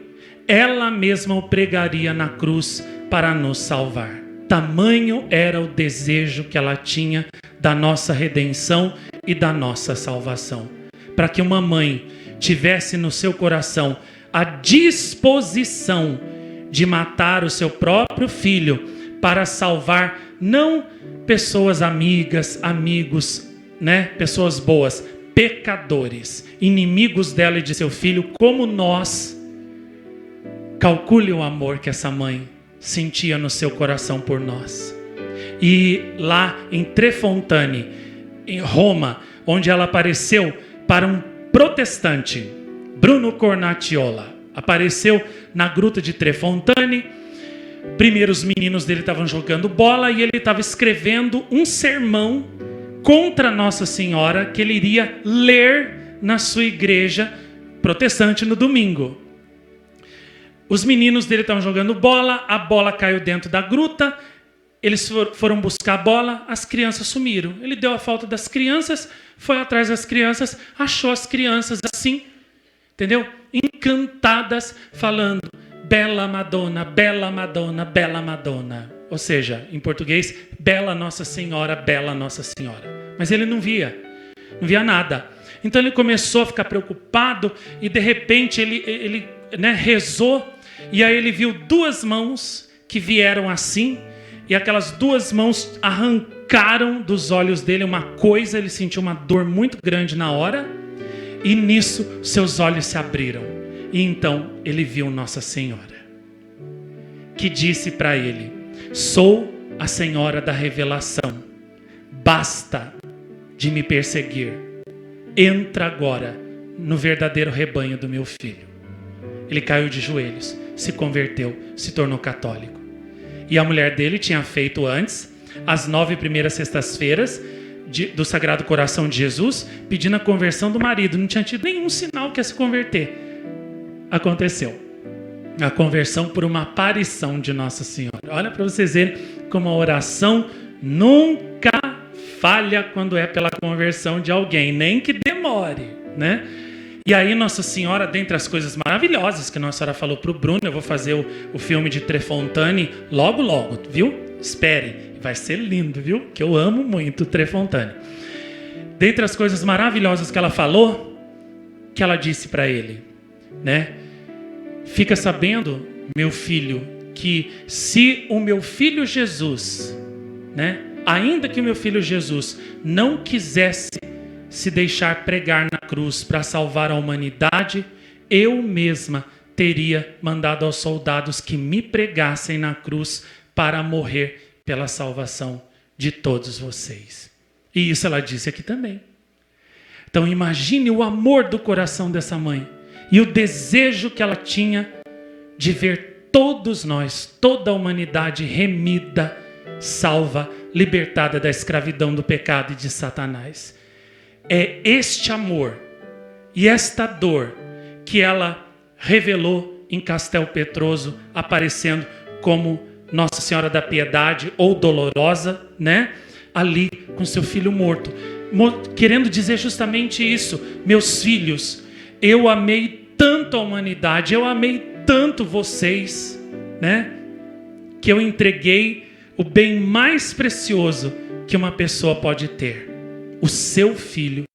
S1: ela mesma o pregaria na cruz para nos salvar. Tamanho era o desejo que ela tinha da nossa redenção e da nossa salvação. Para que uma mãe tivesse no seu coração a disposição de matar o seu próprio filho para salvar não pessoas amigas, amigos, pessoas boas, pecadores, inimigos dela e de seu filho, como nós. Calcule o amor que essa mãe sentia no seu coração por nós. E lá em Trefontane, em Roma, onde ela apareceu para um protestante, Bruno Cornacchiola, apareceu na gruta de Trefontane. Primeiro os meninos dele estavam jogando bola e ele estava escrevendo um sermão contra Nossa Senhora que ele iria ler na sua igreja protestante no domingo. Os meninos dele estavam jogando bola, a bola caiu dentro da gruta, eles foram buscar a bola, as crianças sumiram. Ele deu a falta das crianças, foi atrás das crianças, achou as crianças assim, entendeu? Encantadas, falando: Bela Madonna, Bela Madonna, Bela Madonna. Ou seja, em português, Bela Nossa Senhora, Bela Nossa Senhora. Mas ele não via nada. Então ele começou a ficar preocupado e de repente ele rezou, e aí ele viu duas mãos que vieram assim, e aquelas duas mãos arrancaram dos olhos dele uma coisa. Ele sentiu uma dor muito grande na hora, e nisso seus olhos se abriram. E então ele viu Nossa Senhora, que disse para ele: sou a Senhora da Revelação, basta de me perseguir, entra agora no verdadeiro rebanho do meu filho. Ele caiu de joelhos, se converteu, se tornou católico. E a mulher dele tinha feito antes as 9 primeiras sextas-feiras do Sagrado Coração de Jesus, pedindo a conversão do marido. Não tinha tido nenhum sinal que ia se converter. Aconteceu a conversão por uma aparição de Nossa Senhora. Olha para vocês verem como a oração nunca falha quando é pela conversão de alguém, nem que demore, né? E aí Nossa Senhora, dentre as coisas maravilhosas que Nossa Senhora falou para o Bruno, eu vou fazer o filme de Trefontane logo, viu? Espere, vai ser lindo, viu? Que eu amo muito Trefontane. Dentre as coisas maravilhosas que ela falou, que ela disse para ele, fica sabendo, meu filho, que se o meu filho Jesus, ainda que o meu filho Jesus não quisesse se deixar pregar na cruz para salvar a humanidade, eu mesma teria mandado aos soldados que me pregassem na cruz para morrer pela salvação de todos vocês. E isso ela disse aqui também. Então imagine o amor do coração dessa mãe e o desejo que ela tinha de ver todos nós, toda a humanidade remida, salva, libertada da escravidão do pecado e de Satanás. É este amor e esta dor que ela revelou em Castel Petroso, aparecendo como Nossa Senhora da Piedade ou Dolorosa, ali com seu filho morto, querendo dizer justamente isso: meus filhos, eu amei tanto a humanidade, eu amei tanto vocês, que eu entreguei o bem mais precioso que uma pessoa pode ter, o seu filho